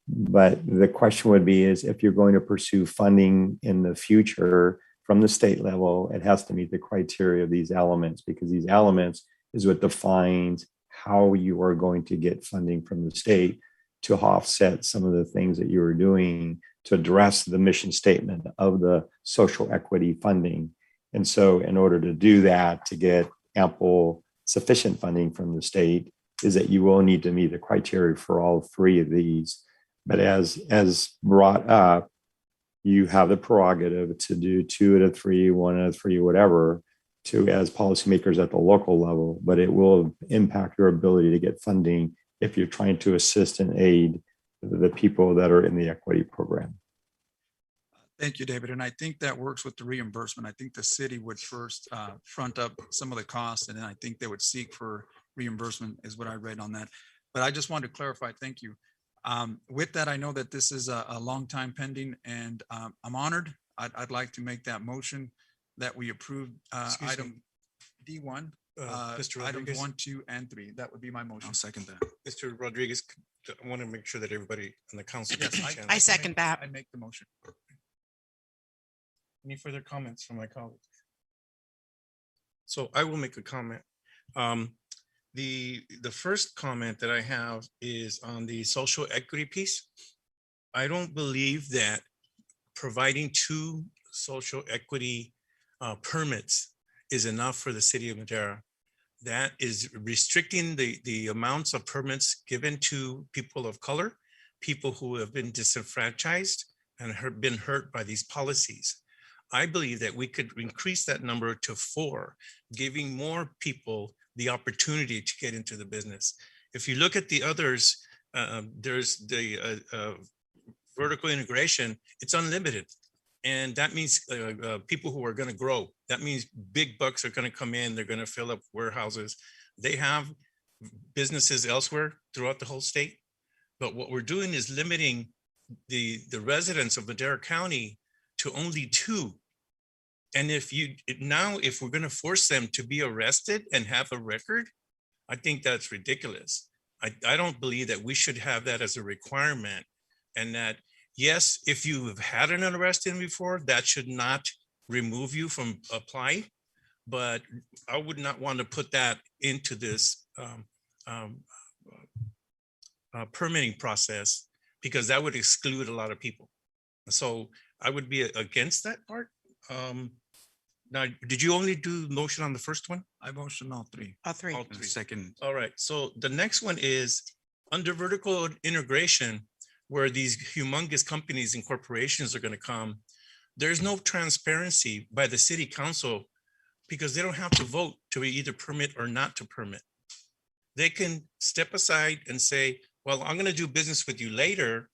But the question would be is if you're going to pursue funding in the future from the state level, it has to meet the criteria of these elements because these elements is what defines how you are going to get funding from the state to offset some of the things that you are doing to address the mission statement of the social equity funding. And so in order to do that, to get ample sufficient funding from the state is that you will need to meet the criteria for all 3 of these. But as brought up, you have the prerogative to do 2 out of 3, 1 out of 3, whatever, as policymakers at the local level, but it will impact your ability to get funding if you're trying to assist and aid the people that are in the equity program. Thank you, David. And I think that works with the reimbursement. I think the city would first front up some of the costs, and then I think they would seek for reimbursement is what I read on that. But I just wanted to clarify, thank you. With that, I know that this is a long time pending and I'm honored. I'd like to make that motion that we approve Excuse me. item D1, Mr. items Rodriguez, 1, 2, and 3. That would be my motion. I'll second that. Mr. Rodriguez, I want to make sure that everybody on the council gets a Yes, chance. I second that. I make the motion. Any further comments from my colleagues? So I will make a comment. The first comment that I have is on the social equity piece. I don't believe that providing 2 social equity permits is enough for the city of Madera. That is restricting the amounts of permits given to people of color, people who have been disenfranchised and been hurt by these policies. I believe that we could increase that number to 4, giving more people the opportunity to get into the business. If you look at the others, there's the vertical integration, it's unlimited. And that means people who are going to grow. That means big bucks are going to come in. They're going to fill up warehouses. They have businesses elsewhere throughout the whole state. But what we're doing is limiting the residents of Madera County to only 2. And if we're going to force them to be arrested and have a record, I think that's ridiculous. I don't believe that we should have that as a requirement. And that, yes, if you have had an arrest in before, that should not remove you from applying. But I would not want to put that into this permitting process, because that would exclude a lot of people. So I would be against that part. Now, did you only do motion on the first one? I motion all 3. All 3. All 3. Second. All right, so the next one is under vertical integration, where these humongous companies and corporations are going to come. There's no transparency by the city council, because they don't have to vote to either permit or not to permit. They can step aside and say, well, I'm going to do business with you later,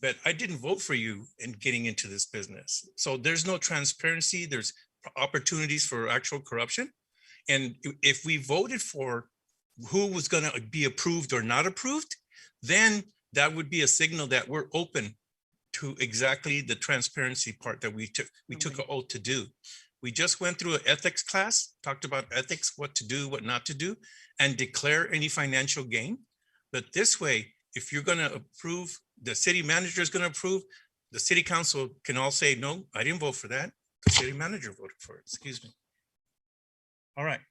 but I didn't vote for you in getting into this business. So there's no transparency. There's opportunities for actual corruption. And if we voted for who was going to be approved or not approved, then that would be a signal that we're open to exactly the transparency part that we took an oath to do. We just went through an ethics class, talked about ethics, what to do, what not to do, and declare any financial gain. But this way, if you're going to approve, the city manager is going to approve, the city council can all say, no, I didn't vote for that. The city manager voted for it, excuse me. All right.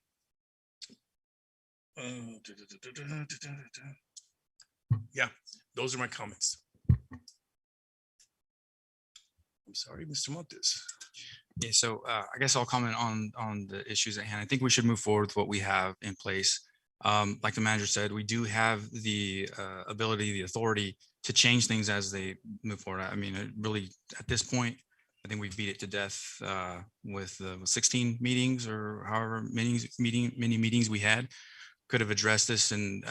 Yeah, those are my comments. I'm sorry, Mr. Montes. Yeah, so I guess I'll comment on the issues at hand. I think we should move forward with what we have in place. Like the manager said, we do have the ability, the authority to change things as they move forward. I mean, it really, at this point, I think we beat it to death with 16 meetings or however many meetings we had. Could have addressed this and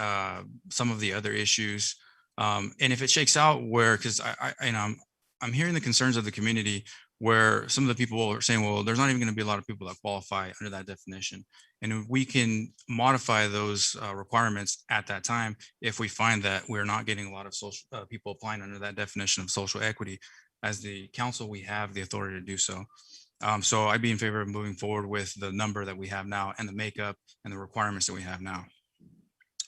some of the other issues. And if it shakes out where, because I'm hearing the concerns of the community, where some of the people are saying, well, there's not even going to be a lot of people that qualify under that definition. And if we can modify those requirements at that time, if we find that we're not getting a lot of social people applying under that definition of social equity, as the council, we have the authority to do so. So I'd be in favor of moving forward with the number that we have now and the makeup and the requirements that we have now.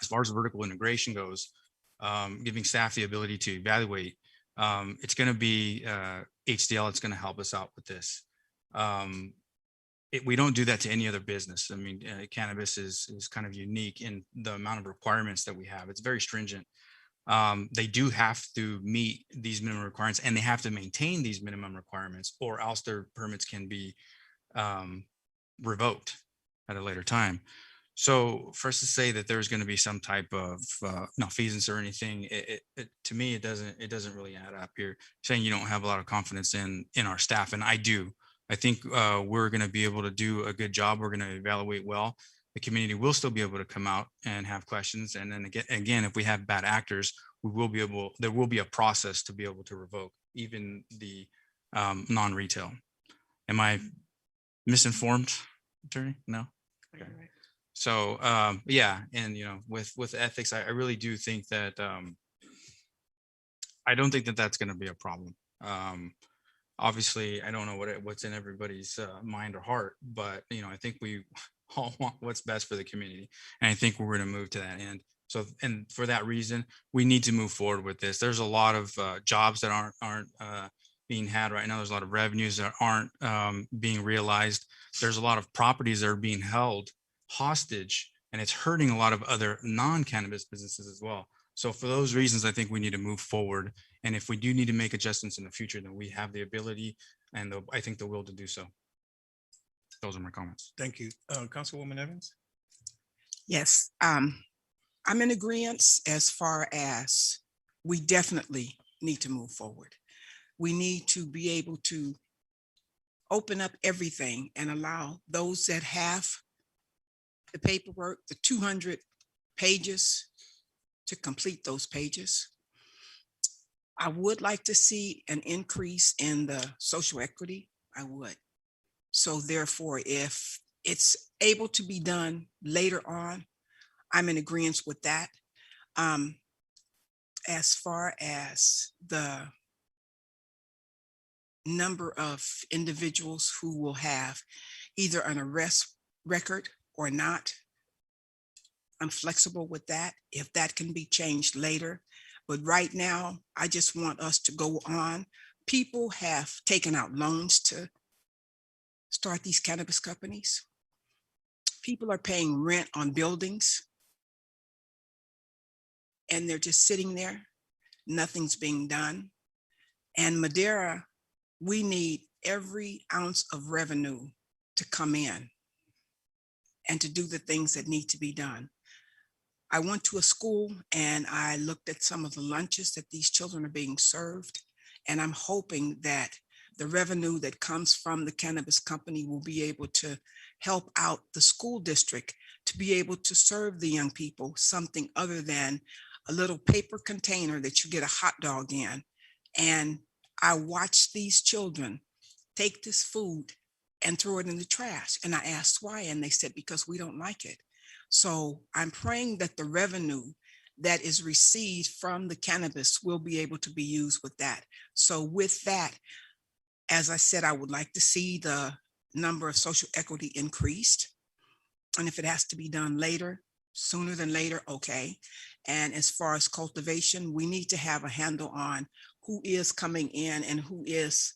As far as vertical integration goes, giving staff the ability to evaluate, it's going to be HDL. It's going to help us out with this. We don't do that to any other business. I mean, cannabis is kind of unique in the amount of requirements that we have. It's very stringent. They do have to meet these minimum requirements, and they have to maintain these minimum requirements, or else their permits can be revoked at a later time. So for us to say that there's going to be some type of malfeasance or anything, to me, it doesn't really add up. You're saying you don't have a lot of confidence in our staff, and I do. I think we're going to be able to do a good job. We're going to evaluate well. The community will still be able to come out and have questions. And then again, if we have bad actors, there will be a process to be able to revoke even the non-retail. Am I misinformed, attorney? No. Okay. So yeah, and with ethics, I really do think that I don't think that that's going to be a problem. Obviously, I don't know what's in everybody's mind or heart, but I think we all want what's best for the community, and I think we're going to move to that end. So, and for that reason, we need to move forward with this. There's a lot of jobs that aren't being had right now. There's a lot of revenues that aren't being realized. There's a lot of properties that are being held hostage, and it's hurting a lot of other non-cannabis businesses as well. So for those reasons, I think we need to move forward. And if we do need to make adjustments in the future, then we have the ability and I think the will to do so. Those are my comments. Thank you. Councilwoman Evans? Yes, I'm in agreement as far as we definitely need to move forward. We need to be able to open up everything and allow those that have the paperwork, the 200 pages, to complete those pages. I would like to see an increase in the social equity. I would. So therefore, if it's able to be done later on, I'm in agreement with that. As far as the number of individuals who will have either an arrest record or not, I'm flexible with that if that can be changed later. But right now, I just want us to go on. People have taken out loans to start these cannabis companies. People are paying rent on buildings, and they're just sitting there. Nothing's being done. And Madera, we need every ounce of revenue to come in and to do the things that need to be done. I went to a school and I looked at some of the lunches that these children are being served. And I'm hoping that the revenue that comes from the cannabis company will be able to help out the school district to be able to serve the young people something other than a little paper container that you get a hot dog in. And I watched these children take this food and throw it in the trash. And I asked why, and they said, because we don't like it. So I'm praying that the revenue that is received from the cannabis will be able to be used with that. So with that, as I said, I would like to see the number of social equity increased. And if it has to be done later, sooner than later, okay. And as far as cultivation, we need to have a handle on who is coming in and who is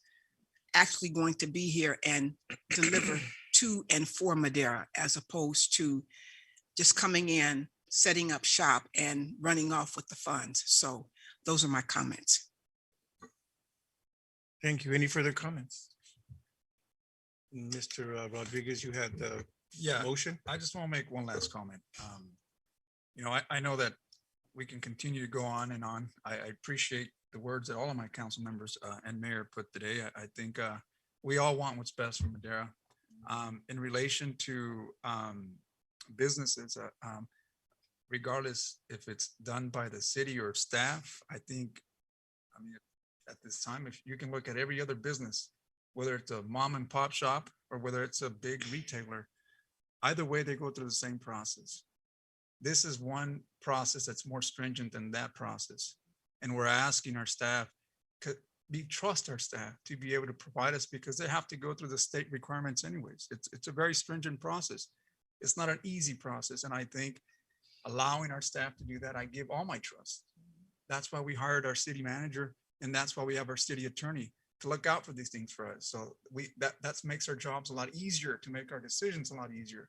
actually going to be here and deliver to and for Madera, as opposed to just coming in, setting up shop and running off with the funds. So those are my comments. Thank you. Any further comments? Mr. Rodriguez, you had the motion. I just want to make one last comment. I know that we can continue to go on and on. I appreciate the words that all of my council members and mayor put today. I think we all want what's best for Madera. In relation to businesses, regardless if it's done by the city or staff, I think, at this time, if you can look at every other business, whether it's a mom and pop shop or whether it's a big retailer, either way, they go through the same process. This is one process that's more stringent than that process. And we're asking our staff, trust our staff to be able to provide us, because they have to go through the state requirements anyways. It's a very stringent process. It's not an easy process. And I think allowing our staff to do that, I give all my trust. That's why we hired our city manager, and that's why we have our city attorney to look out for these things for us. So that makes our jobs a lot easier, to make our decisions a lot easier.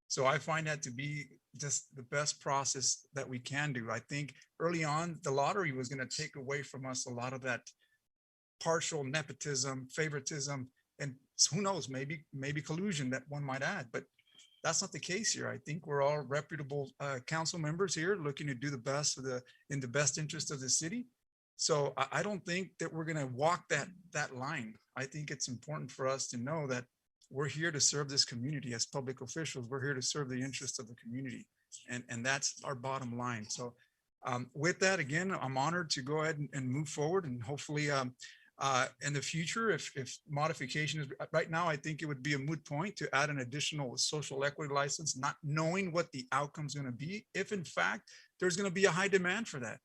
So I find that to be just the best process that we can do. I think early on, the lottery was going to take away from us a lot of that partial nepotism, favoritism, and who knows, maybe collusion that one might add, but that's not the case here. I think we're all reputable council members here looking to do the best in the best interest of the city. So I don't think that we're going to walk that line. I think it's important for us to know that we're here to serve this community as public officials. We're here to serve the interests of the community. And that's our bottom line. So with that, again, I'm honored to go ahead and move forward, and hopefully in the future, if modification is right now, I think it would be a moot point to add an additional social equity license, not knowing what the outcome is going to be. If in fact, there's going to be a high demand for that.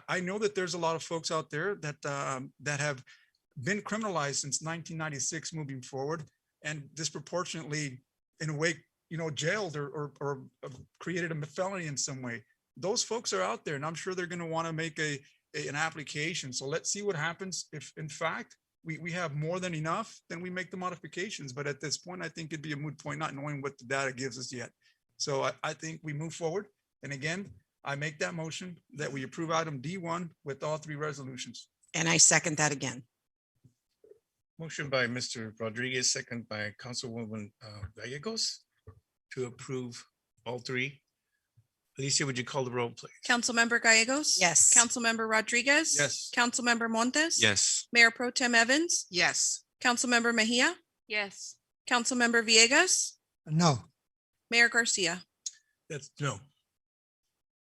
I know that there's a lot of folks out there that have been criminalized since 1996 moving forward, and disproportionately, in a way, jailed or created a felony in some way. Those folks are out there, and I'm sure they're going to want to make an application. So let's see what happens. If in fact we have more than enough, then we make the modifications. But at this point, I think it'd be a moot point, not knowing what the data gives us yet. So I think we move forward. And again, I make that motion that we approve item D1 with all three resolutions. And I second that again. Motion by Mr. Rodriguez, second by Councilwoman Gallegos to approve all three. Alicia, would you call the roll, please? Councilmember Gallegos. Yes. Councilmember Rodriguez. Yes. Councilmember Montes. Yes. Mayor Pro Tem Evans. Yes. Councilmember Mejia. Yes. Councilmember Villegas. No. Mayor Garcia. That's no.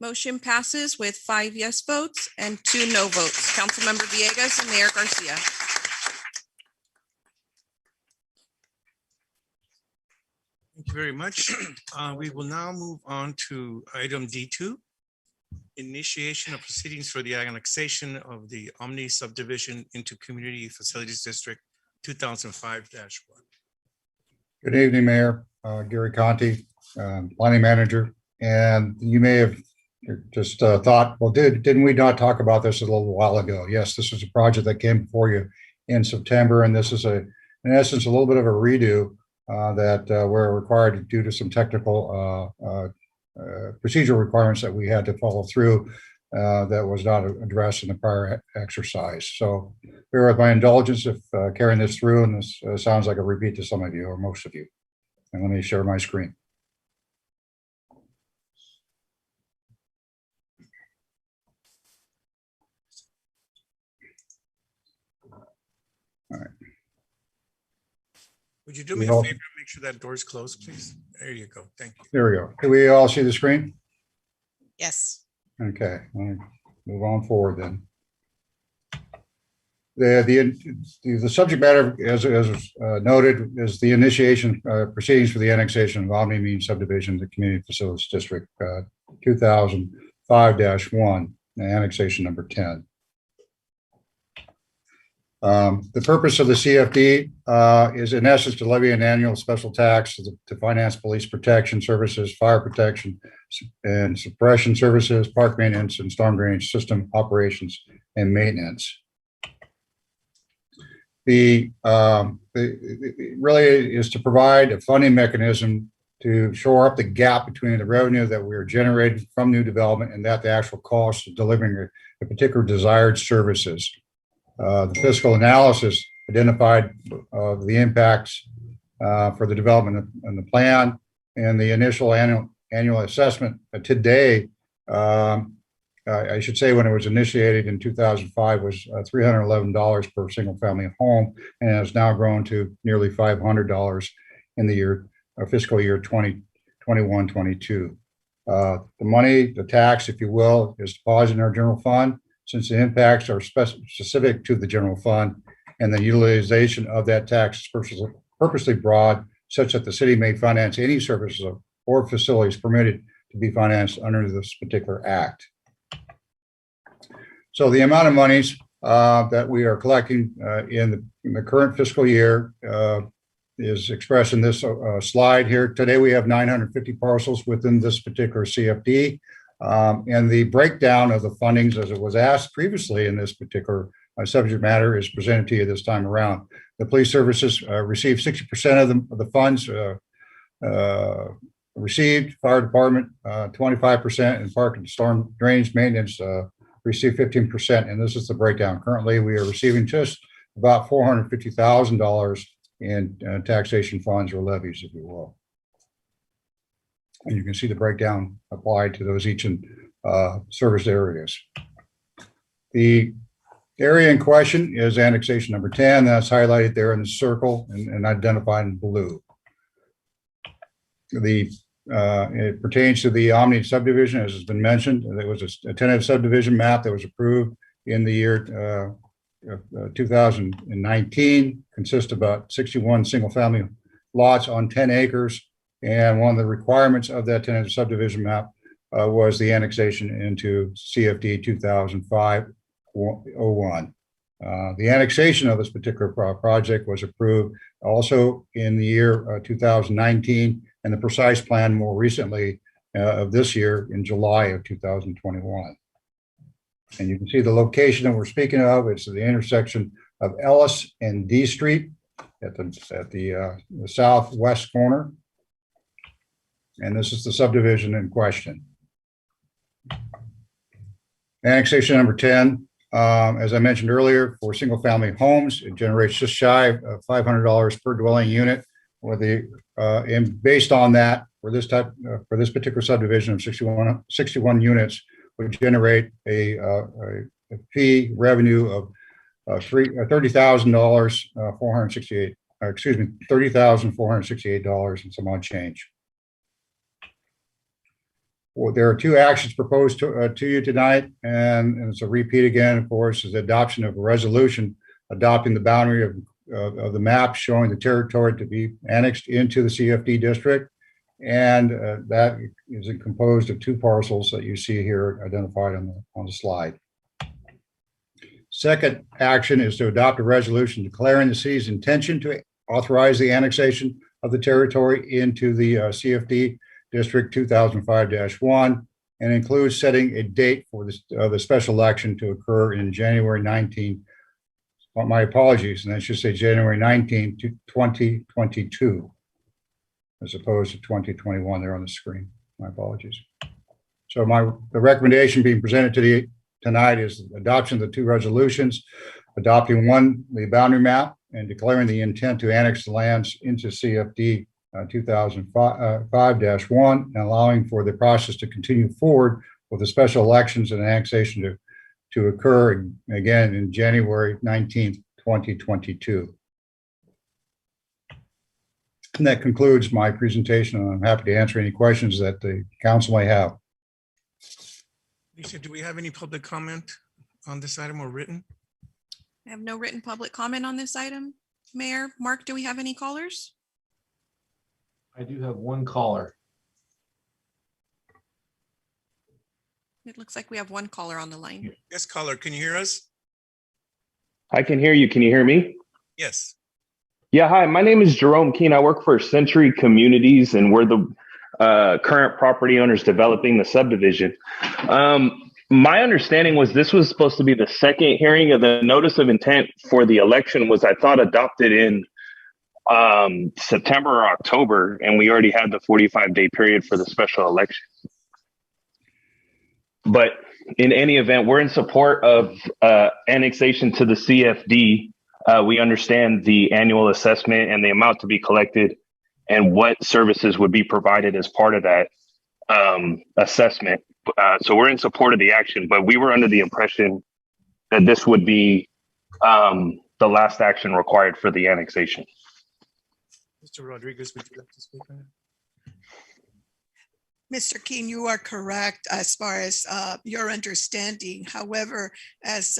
Motion passes with 5 yes votes and 2 no votes. Councilmember Villegas and Mayor Garcia. Thank you very much. We will now move on to item D2, initiation of proceedings for the annexation of the Omni subdivision into Community Facilities District 2005-1. Good evening, Mayor. Gary Conti, Planning Manager. And you may have just thought, well, didn't we not talk about this a little while ago? Yes, this is a project that came before you in September, and this is in essence, a little bit of a redo that we're required due to some technical procedural requirements that we had to follow through that was not addressed in the prior exercise. So bear with my indulgence if carrying this through, and this sounds like a repeat to some of you or most of you. And let me share my screen. All right. Would you do me a favor and make sure that door is closed, please? There you go. Thank you. There we go. Can we all see the screen? Yes. Okay, let me move on forward then. The subject matter, as noted, is the initiation proceedings for the annexation of Omni subdivision, the Community Facilities District 2005-1, annexation number 10. The purpose of the CFD is in essence to levy an annual special tax to finance police protection services, fire protection and suppression services, park maintenance, and storm drainage system operations and maintenance. It really is to provide a funding mechanism to shore up the gap between the revenue that we are generating from new development and that the actual cost of delivering a particular desired services. The fiscal analysis identified the impacts for the development and the plan, and the initial annual assessment today, I should say when it was initiated in 2005 was $311 per single family home, and has now grown to nearly $500 in the fiscal year 2021-22. The money, the tax, if you will, is deposited in our general fund, since the impacts are specific to the general fund, and the utilization of that tax is purposely broad, such that the city may finance any services or facilities permitted to be financed under this particular act. So the amount of monies that we are collecting in the current fiscal year is expressed in this slide here. Today, we have 950 parcels within this particular CFD. And the breakdown of the fundings, as it was asked previously in this particular subject matter, is presented to you this time around. The police services receive 60% of the funds received. Fire department 25%, and park and storm drainage maintenance receive 15%. And this is the breakdown. Currently, we are receiving just about $450,000 in taxation funds or levies, if you will. And you can see the breakdown applied to those each and serviced areas. The area in question is annexation number 10. That's highlighted there in the circle and identified in blue. It pertains to the Omni subdivision, as has been mentioned. There was a tentative subdivision map that was approved in the year 2019, consists of about 61 single-family lots on 10 acres. And one of the requirements of that tentative subdivision map was the annexation into CFD 2005-01. The annexation of this particular project was approved also in the year 2019, and the precise plan more recently of this year in July of 2021. And you can see the location that we're speaking of. It's the intersection of Ellis and D Street at the southwest corner. And this is the subdivision in question. Annexation number 10, as I mentioned earlier, for single family homes, it generates just shy of $500 per dwelling unit. And based on that, for this particular subdivision of 61 units, would generate a fee revenue of $30,468 and some odd change. Well, there are two actions proposed to you tonight, and it's a repeat again, of course, is the adoption of a resolution adopting the boundary of the map showing the territory to be annexed into the CFD district. And that is composed of two parcels that you see here identified on the slide. Second action is to adopt a resolution declaring the city's intention to authorize the annexation of the territory into the CFD District 2005-1 and includes setting a date for the special election to occur in January 19. My apologies, and I should say January 19, 2022, as opposed to 2021 there on the screen. My apologies. So the recommendation being presented to tonight is adoption of the two resolutions, adopting the boundary map and declaring the intent to annex the lands into CFD 2005-1 and allowing for the process to continue forward with the special elections and annexation to occur again in January 19th, 2022. And that concludes my presentation, and I'm happy to answer any questions that the council may have. Lisa, do we have any public comment on this item or written? I have no written public comment on this item. Mayor, Mark, do we have any callers? I do have one caller. It looks like we have one caller on the line. Yes, caller, can you hear us? I can hear you. Can you hear me? Yes. Yeah, hi, my name is Jerome Keene. I work for Century Communities, and we're the current property owners developing the subdivision. My understanding was this was supposed to be the second hearing of the notice of intent for the election was, I thought, adopted in September or October, and we already had the 45-day period for the special election. But in any event, we're in support of annexation to the CFD. We understand the annual assessment and the amount to be collected and what services would be provided as part of that assessment. So we're in support of the action, but we were under the impression that this would be the last action required for the annexation. Mr. Rodriguez, would you like to speak on that? Mr. Keene, you are correct as far as your understanding. However, as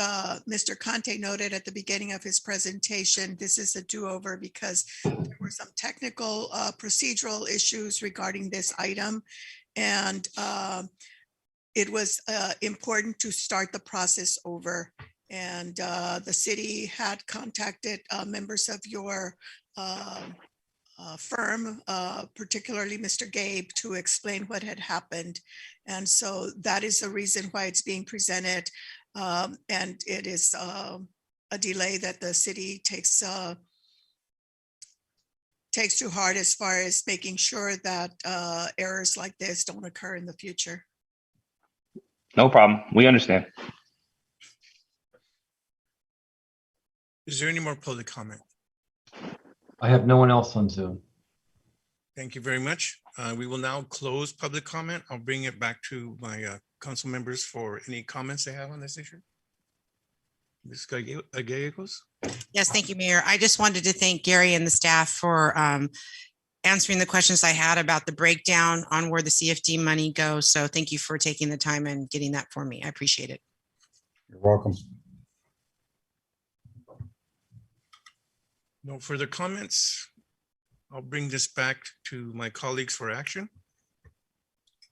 Mr. Conte noted at the beginning of his presentation, this is a do-over because there were some technical procedural issues regarding this item. And it was important to start the process over. And the city had contacted members of your firm, particularly Mr. Gabe, to explain what had happened. And so that is the reason why it's being presented. And it is a delay that the city takes to heart as far as making sure that errors like this don't occur in the future. No problem. We understand. Is there any more public comment? I have no one else on Zoom. Thank you very much. We will now close public comment. I'll bring it back to my council members for any comments they have on this issue. Ms. Gallegos? Yes, thank you, Mayor. I just wanted to thank Gary and the staff for answering the questions I had about the breakdown on where the CFD money goes. So thank you for taking the time and getting that for me. I appreciate it. You're welcome. No further comments. I'll bring this back to my colleagues for action.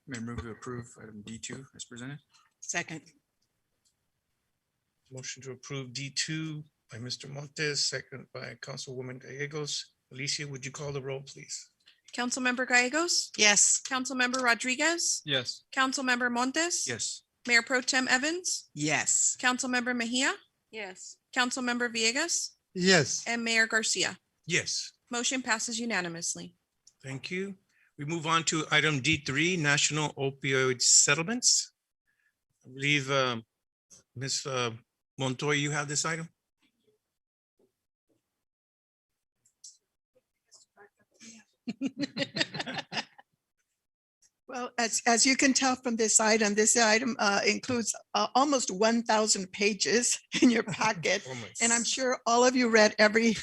Mayor, move to approve item D2 as presented. Second. Motion to approve D2 by Mr. Montes, second by Councilwoman Gallegos. Alicia, would you call the roll, please? Councilmember Gallegos, Yes. Councilmember Rodriguez, Yes. Councilmember Montes. Yes. Mayor Pro Tem Evans, Yes. Councilmember Mejia, Yes. Councilmember Villegas, Yes. and Mayor Garcia. Yes. Motion passes unanimously. Thank you. We move on to item D3, National Opioid Settlements. I believe Ms. Montoya, you have this item? Well, as you can tell from this item includes almost 1,000 pages in your packet. And I'm sure all of you read every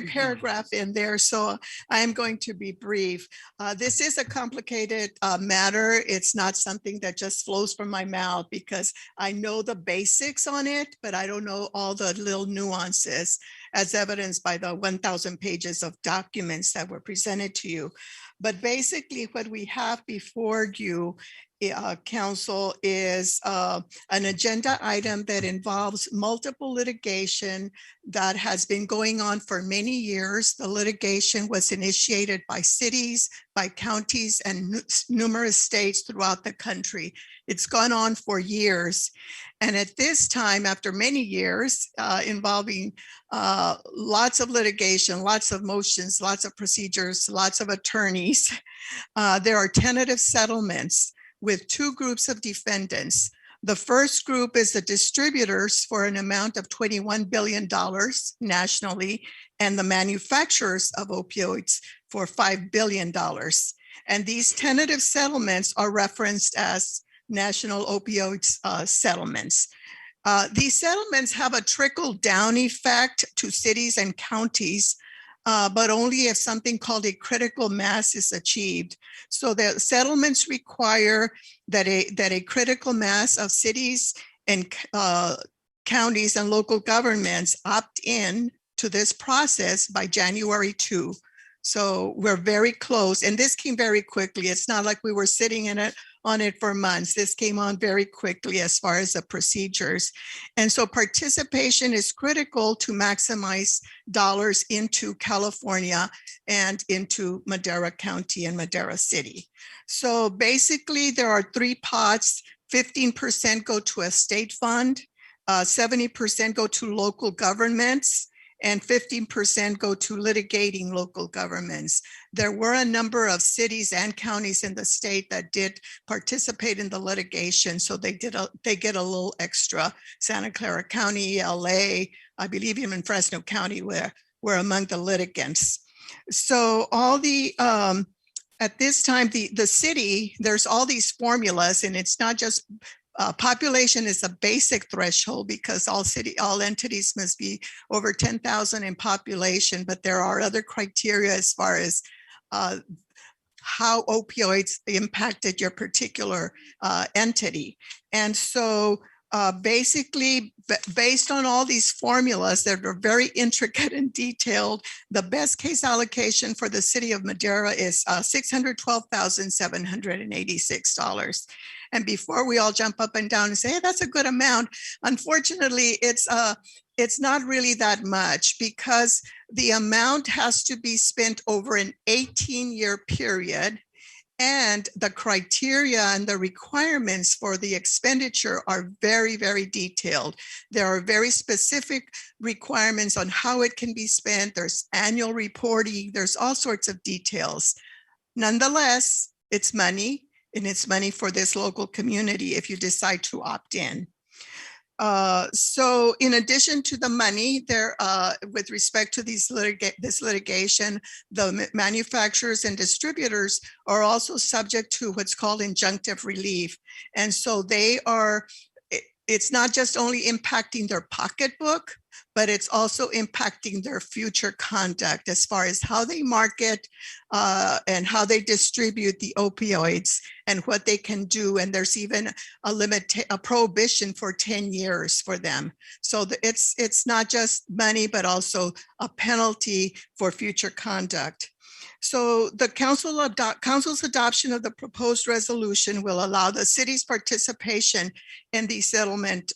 paragraph in there. So I am going to be brief. This is a complicated matter. It's not something that just flows from my mouth because I know the basics on it, but I don't know all the little nuances as evidenced by the 1,000 pages of documents that were presented to you. But basically what we have before you, council, is an agenda item that involves multiple litigation that has been going on for many years. The litigation was initiated by cities, by counties, and numerous states throughout the country. It's gone on for years. And at this time, after many years involving lots of litigation, lots of motions, lots of procedures, lots of attorneys, there are tentative settlements with two groups of defendants. The first group is the distributors for an amount of $21 billion nationally, and the manufacturers of opioids for $5 billion. And these tentative settlements are referenced as national opioids settlements. These settlements have a trickle down effect to cities and counties, but only if something called a critical mass is achieved. So the settlements require that a critical mass of cities and counties and local governments opt in to this process by January 2. So we're very close, and this came very quickly. It's not like we were sitting on it for months. This came on very quickly as far as the procedures. And so participation is critical to maximize dollars into California and into Madera County and Madera City. So basically there are three pots. 15% go to a state fund, 70% go to local governments, and 15% go to litigating local governments. There were a number of cities and counties in the state that did participate in the litigation, so they get a little extra. Santa Clara County, LA, I believe even Fresno County were among the litigants. So all the at this time, the city, there's all these formulas, and it's not just population is a basic threshold because all entities must be over 10,000 in population, but there are other criteria as far as how opioids impacted your particular entity. And so basically, based on all these formulas that are very intricate and detailed, the best case allocation for the city of Madera is $612,786. And before we all jump up and down and say, hey, that's a good amount, unfortunately, it's not really that much because the amount has to be spent over an 18-year period. And the criteria and the requirements for the expenditure are very, very detailed. There are very specific requirements on how it can be spent. There's annual reporting. There's all sorts of details. Nonetheless, it's money, and it's money for this local community if you decide to opt in. So in addition to the money there, with respect to this litigation, the manufacturers and distributors are also subject to what's called injunctive relief. And so it's not just only impacting their pocketbook, but it's also impacting their future conduct as far as how they market and how they distribute the opioids and what they can do. And there's even a prohibition for 10 years for them. So it's not just money, but also a penalty for future conduct. So the council's adoption of the proposed resolution will allow the city's participation in these settlement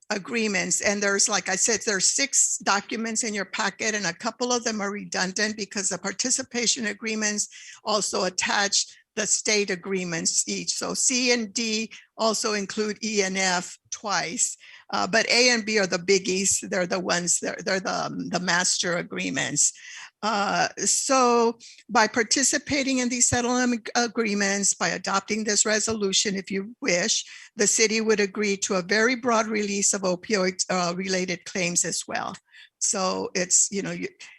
agreements. And there's, like I said, there's 6 documents in your packet, and a couple of them are redundant because the participation agreements also attach the state agreements each. So C and D also include E and F twice. But A and B are the biggies. They're the ones, they're the master agreements. So by participating in these settlement agreements, by adopting this resolution, if you wish, the city would agree to a very broad release of opioid related claims as well. So it's,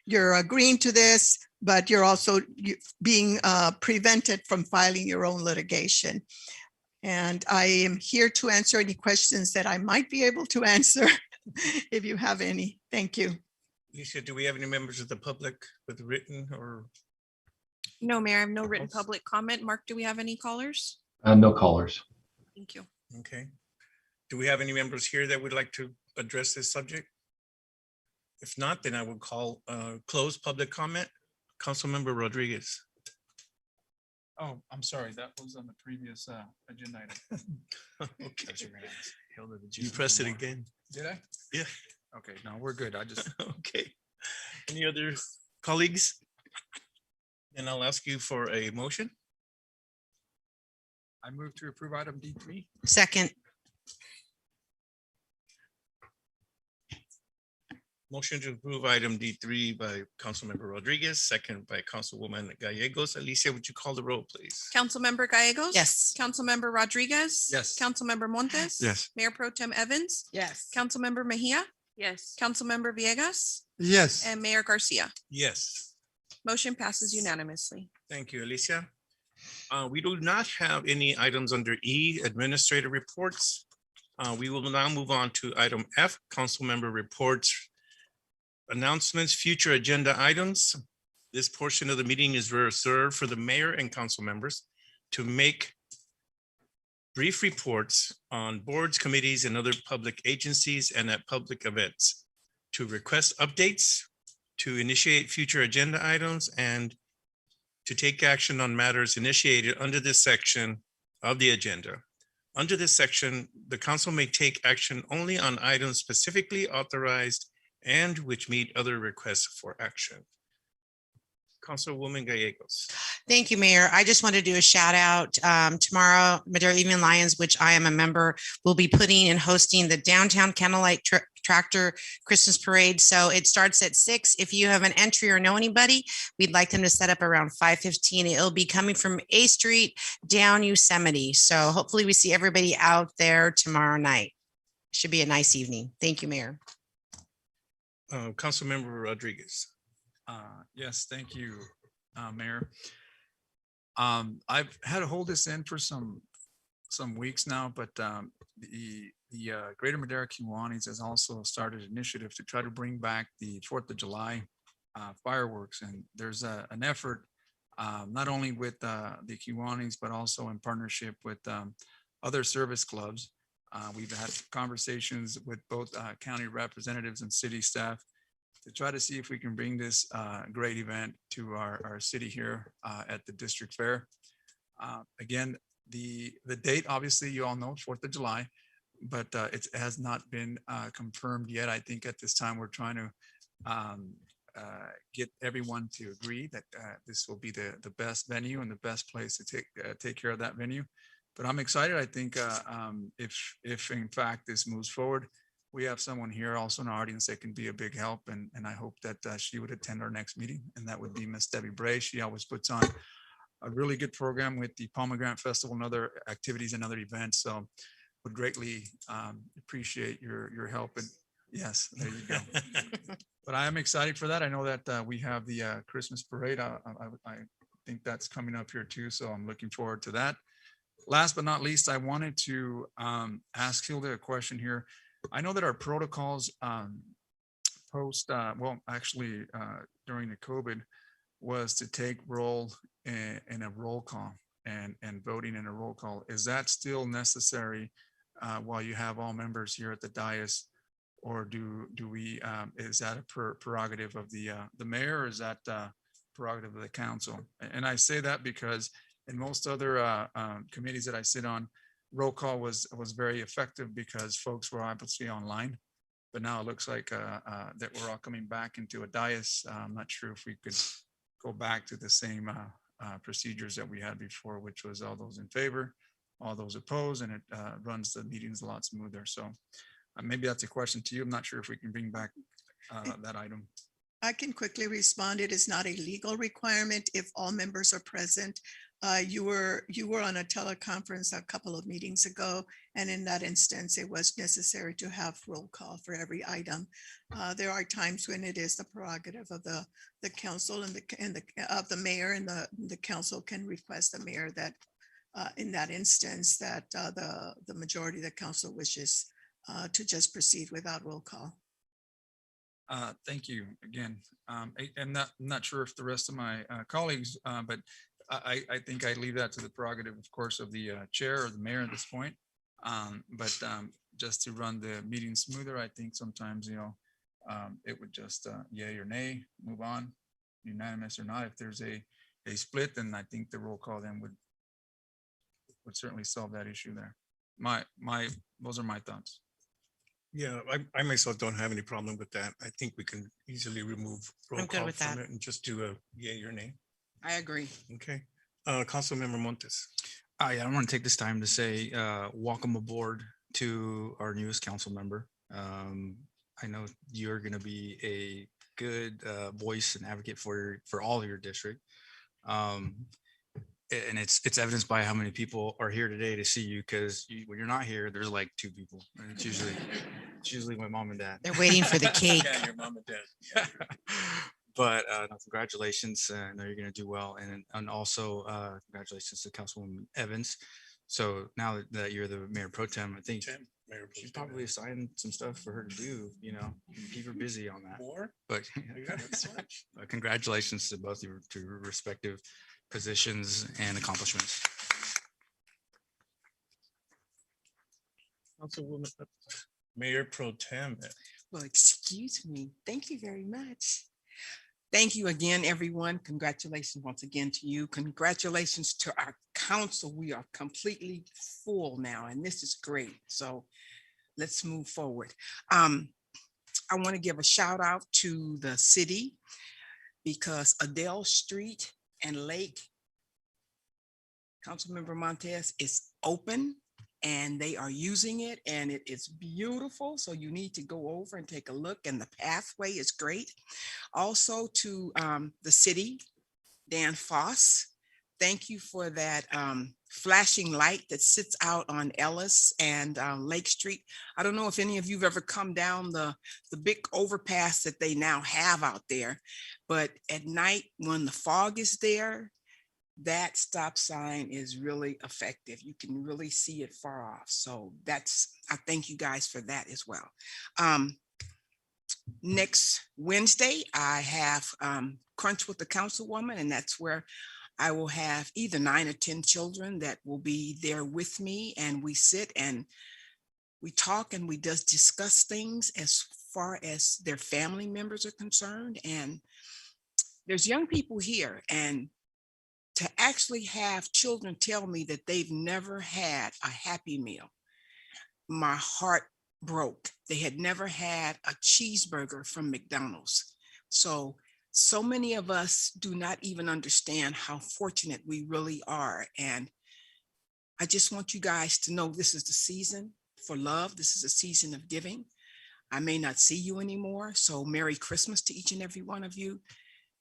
you're agreeing to this, but you're also being prevented from filing your own litigation. And I am here to answer any questions that I might be able to answer if you have any. Thank you. Alicia, do we have any members of the public with written or? No, Mayor, I have no written public comment. Mark, do we have any callers? No callers. Thank you. Okay. Do we have any members here that would like to address this subject? If not, then I will call close public comment. Councilmember Rodriguez. Oh, I'm sorry. That was on the previous agenda item. Okay. You pressed it again. Did I? Yeah. Okay, no, we're good. I just. Okay. Any other colleagues? Then I'll ask you for a motion. I move to approve item D3. Second. Motion to approve item D3 by Councilmember Rodriguez, second by Councilwoman Gallegos. Alicia, would you call the roll, please? Councilmember Gallegos? Yes. Councilmember Rodriguez? Yes. Councilmember Montes? Yes. Mayor Pro Tem Evans? Yes. Councilmember Mejia? Yes. Councilmember Villegas? Yes. And Mayor Garcia. Yes. Motion passes unanimously. Thank you, Alicia. We do not have any items under E, administrative reports. We will now move on to item F, councilmember reports, announcements, future agenda items. This portion of the meeting is reserved for the mayor and council members to make brief reports on boards, committees, and other public agencies and at public events, to request updates, to initiate future agenda items, and to take action on matters initiated under this section of the agenda. Under this section, the council may take action only on items specifically authorized and which meet other requests for action. Councilwoman Gallegos. Thank you, Mayor. I just want to do a shout out. Tomorrow, Madera Evening Lions, which I am a member, will be putting and hosting the Downtown Candlelight Tractor Christmas Parade. So it starts at 6. If you have an entry or know anybody, we'd like them to set up around 5:15. It'll be coming from A Street down Yosemite. So hopefully we see everybody out there tomorrow night. Should be a nice evening. Thank you, Mayor. Councilmember Rodriguez. Yes, thank you, Mayor. I've had to hold this in for some weeks now, but the Greater Madera Kiwanis has also started an initiative to try to bring back the 4th of July fireworks. And there's an effort not only with the Kiwanis, but also in partnership with other service clubs. We've had conversations with both county representatives and city staff to try to see if we can bring this great event to our city here at the district fair. Again, the date, obviously, you all know, 4th of July, but it has not been confirmed yet. I think at this time, we're trying to get everyone to agree that this will be the best venue and the best place to take care of that venue. But I'm excited. I think if in fact this moves forward, we have someone here also in our audience that can be a big help. And I hope that she would attend our next meeting. And that would be Miss Debbie Bray. She always puts on a really good program with the Pomegranate Festival and other activities and other events. So would greatly appreciate your help. And yes, there you go. But I am excited for that. I know that we have the Christmas parade. I think that's coming up here too. So I'm looking forward to that. Last but not least, I wanted to ask Hilda a question here. I know that our protocols during the COVID was to take roll in a roll call and voting in a roll call. Is that still necessary while you have all members here at the dais, or do we is that a prerogative of the mayor, or is that prerogative of the council. And I say that because in most other committees that I sit on, roll call was very effective because folks were obviously online. But now it looks like that we're all coming back into a dais. I'm not sure if we could go back to the same procedures that we had before, which was all those in favor, all those opposed, and it runs the meetings a lot smoother. So maybe that's a question to you. I'm not sure if we can bring back that item. I can quickly respond. It is not a legal requirement if all members are present. You were on a teleconference a couple of meetings ago, and in that instance, it was necessary to have roll call for every item. There are times when it is the prerogative of the council and of the mayor, and the council can request the mayor that in that instance that the majority of the council wishes to just proceed without roll call. Thank you again. I'm not sure if the rest of my colleagues, but I think I leave that to the prerogative, of course, of the chair or the mayor at this point. But just to run the meeting smoother, I think sometimes, it would just yay or nay, move on, unanimous or not. If there's a split, then I think the roll call then would certainly solve that issue there. Those are my thoughts. Yeah, I myself don't have any problem with that. I think we can easily remove roll I'm good call with from that. it and just do a yay or nay. I agree. Okay. Councilmember Montes. I want to take this time to say welcome aboard to our newest council member. I know you're going to be a good voice and advocate for all of your district. And it's evidenced by how many people are here today to see you, because when you're not here, there's like 2 people. And it's usually my mom and dad. They're waiting for the cake. Yeah, your mom and dad. But no, congratulations. I know you're going to do well. And also congratulations to Councilwoman Evans. So now that you're the mayor pro tem, I think she's probably assigned some stuff for her to do, keep her busy on that. More? But congratulations to both of you to your respective positions and accomplishments. Councilwoman, Mayor Pro Tem. Well, excuse me. Thank you very much. Thank you again, everyone. Congratulations once again to you. Congratulations to our council. We are completely full now, and this is great. So let's move forward. I want to give a shout out to the city because Adele Street and Lake, Councilmember Montes, is open and they are using it, and it is beautiful. So you need to go over and take a look, and the pathway is great. Also to the city, Dan Foss, thank you for that flashing light that sits out on Ellis and Lake Street. I don't know if any of you've ever come down the big overpass that they now have out there, but at night when the fog is there, that stop sign is really effective. You can really see it far off. So I thank you guys for that as well. Next Wednesday, I have Crunch with the Councilwoman, and that's where I will have either 9 or 10 children that will be there with me, and we sit and we talk and we just discuss things as far as their family members are concerned. And there's young people here, and to actually have children tell me that they've never had a Happy Meal, my heart broke. They had never had a cheeseburger from McDonald's. So many of us do not even understand how fortunate we really are. And I just want you guys to know this is the season for love. This is a season of giving. I may not see you anymore, so Merry Christmas to each and every one of you.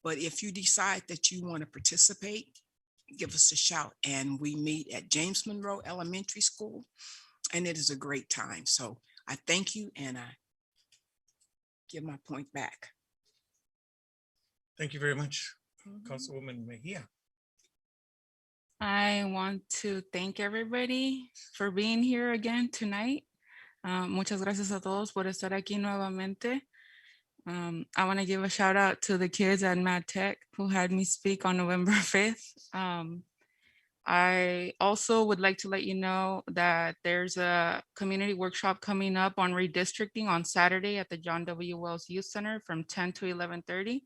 But if you decide that you want to participate, give us a shout. And we meet at James Monroe Elementary School, and it is a great time. So I thank you, and I give my point back. Thank you very much, Councilwoman Mejia. I want to thank everybody for being here again tonight. Muchas gracias a todos por estar aquí nuevamente. I want to give a shout out to the kids at Mad Tech who had me speak on November 5th. I also would like to let you know that there's a community workshop coming up on redistricting on Saturday at the John W. Wells Youth Center from 10 to 11:30.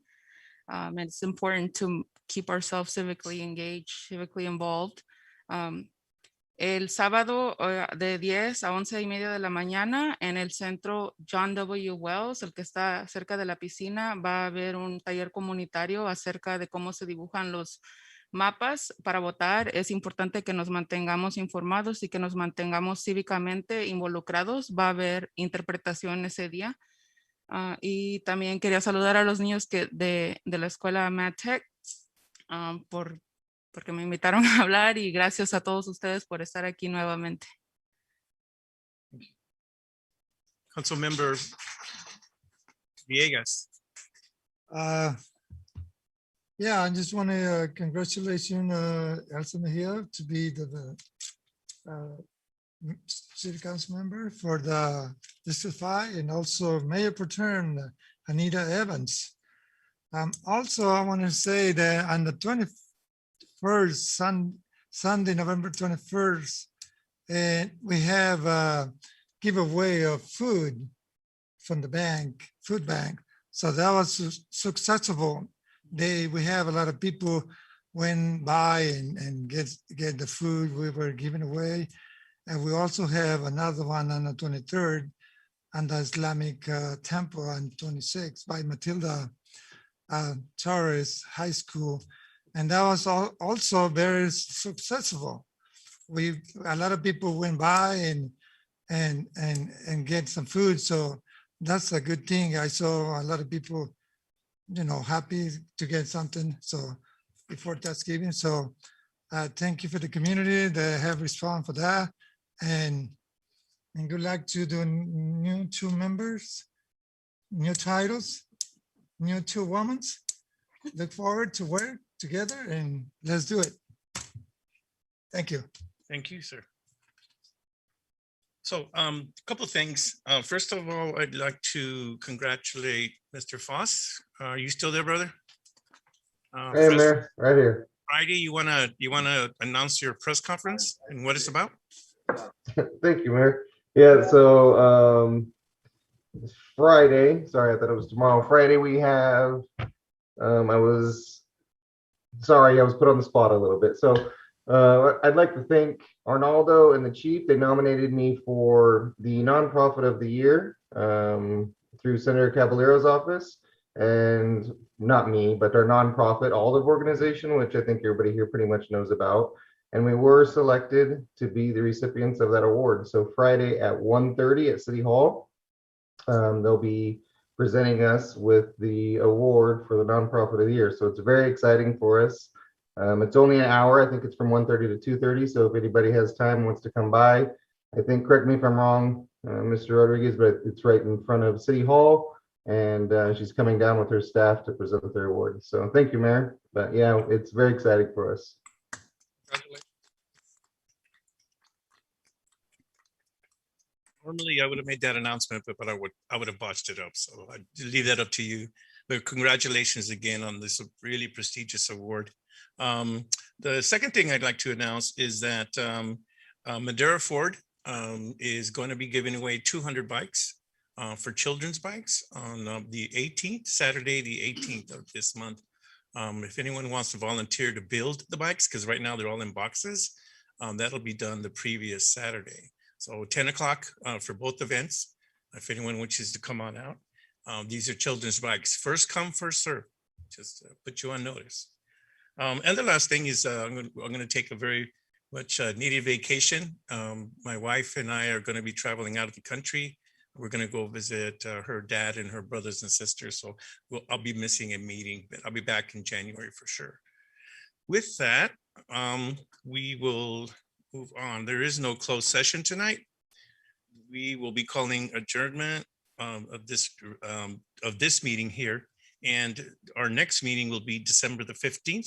And it's important to keep ourselves civically engaged, civically involved. El sábado de 10 a 11:30 de la mañana en el centro John W. Wells, el que está cerca de la piscina, va a haber un taller comunitario acerca de cómo se dibujan los mapas para votar. Es importante que nos mantengamos informados y que nos mantengamos cívicamente involucrados. Va a haber interpretación ese día. Y también quería saludar a los niños de la escuela MadTech porque me invitaron a hablar, y gracias a todos ustedes por estar aquí nuevamente. Councilmember Villegas. Yeah, I just want to congratulate Elsa Mejia to be the city council member for the District 5, and also Mayor Pro Tem Anita Evans. Also, I want to say that on the 21st, Sunday, November 21st, and we have a giveaway of food from the food bank. So that was successful. We have a lot of people went by and get the food we were giving away. And we also have another one on the 23rd on the Islamic Temple on 26th by Matilda Torres High School. And that was also very successful. A lot of people went by and get some food. So that's a good thing. I saw a lot of people, happy to get something. So before Thanksgiving. So thank you for the community that have responded for that. And good luck to the new 2 members, new titles, new 2 women. Look forward to work together and let's do it. Thank you. Thank you, sir. So a couple of things. First of all, I'd like to congratulate Mr. Foss. Are you still there, brother? Hey, Mayor, right here. Friday, you wanna announce your press conference and what it's about? Thank you, Mayor. Yeah, so Friday, sorry, I thought it was tomorrow. Friday, we have, I was put on the spot a little bit. So I'd like to thank Arnaldo and the chief. They nominated me for the nonprofit of the year through Senator Caballero's office, and not me, but our nonprofit Olive organization, which I think everybody here pretty much knows about. And we were selected to be the recipients of that award. So Friday at 1:30 at City Hall, they'll be presenting us with the award for the nonprofit of the year. So it's very exciting for us. It's only an hour. I think it's from 1:30 to 2:30. So if anybody has time, wants to come by, I think, correct me if I'm wrong, Mr. Rodriguez, but it's right in front of City Hall. And she's coming down with her staff to present their award. So thank you, Mayor. But yeah, it's very exciting for us. Normally, I would have made that announcement, but I would have botched it up. So I leave that up to you. But congratulations again on this really prestigious award. The second thing I'd like to announce is that Madera Ford is going to be giving away 200 bikes for children's bikes on the 18th, Saturday, the 18th of this month. If anyone wants to volunteer to build the bikes, because right now they're all in boxes, that'll be done the previous Saturday. So 10 o'clock for both events, if anyone wishes to come on out. These are children's bikes. First come, first serve. Just put you on notice. And the last thing is I'm going to take a very much needed vacation. My wife and I are going to be traveling out of the country. We're going to go visit her dad and her brothers and sisters. So I'll be missing a meeting, but I'll be back in January for sure. With that, we will move on. There is no closed session tonight. We will be calling adjournment of this meeting here. And our next meeting will be December the 15th.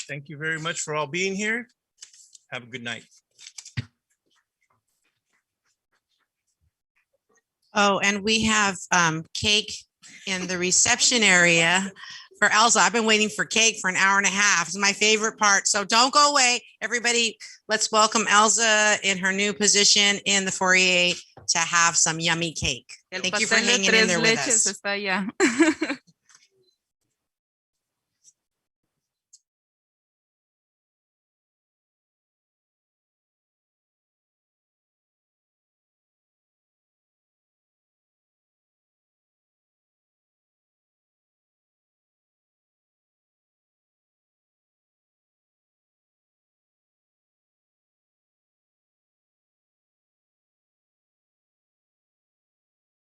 Thank you very much for all being here. Have a good night. Oh, and we have cake in the reception area for Elsa. I've been waiting for cake for an hour and a half. It's my favorite part. So don't go away. Everybody, let's welcome Elsa in her new position in the foyer to have some yummy cake. Thank you for hanging in there with us. Está allá.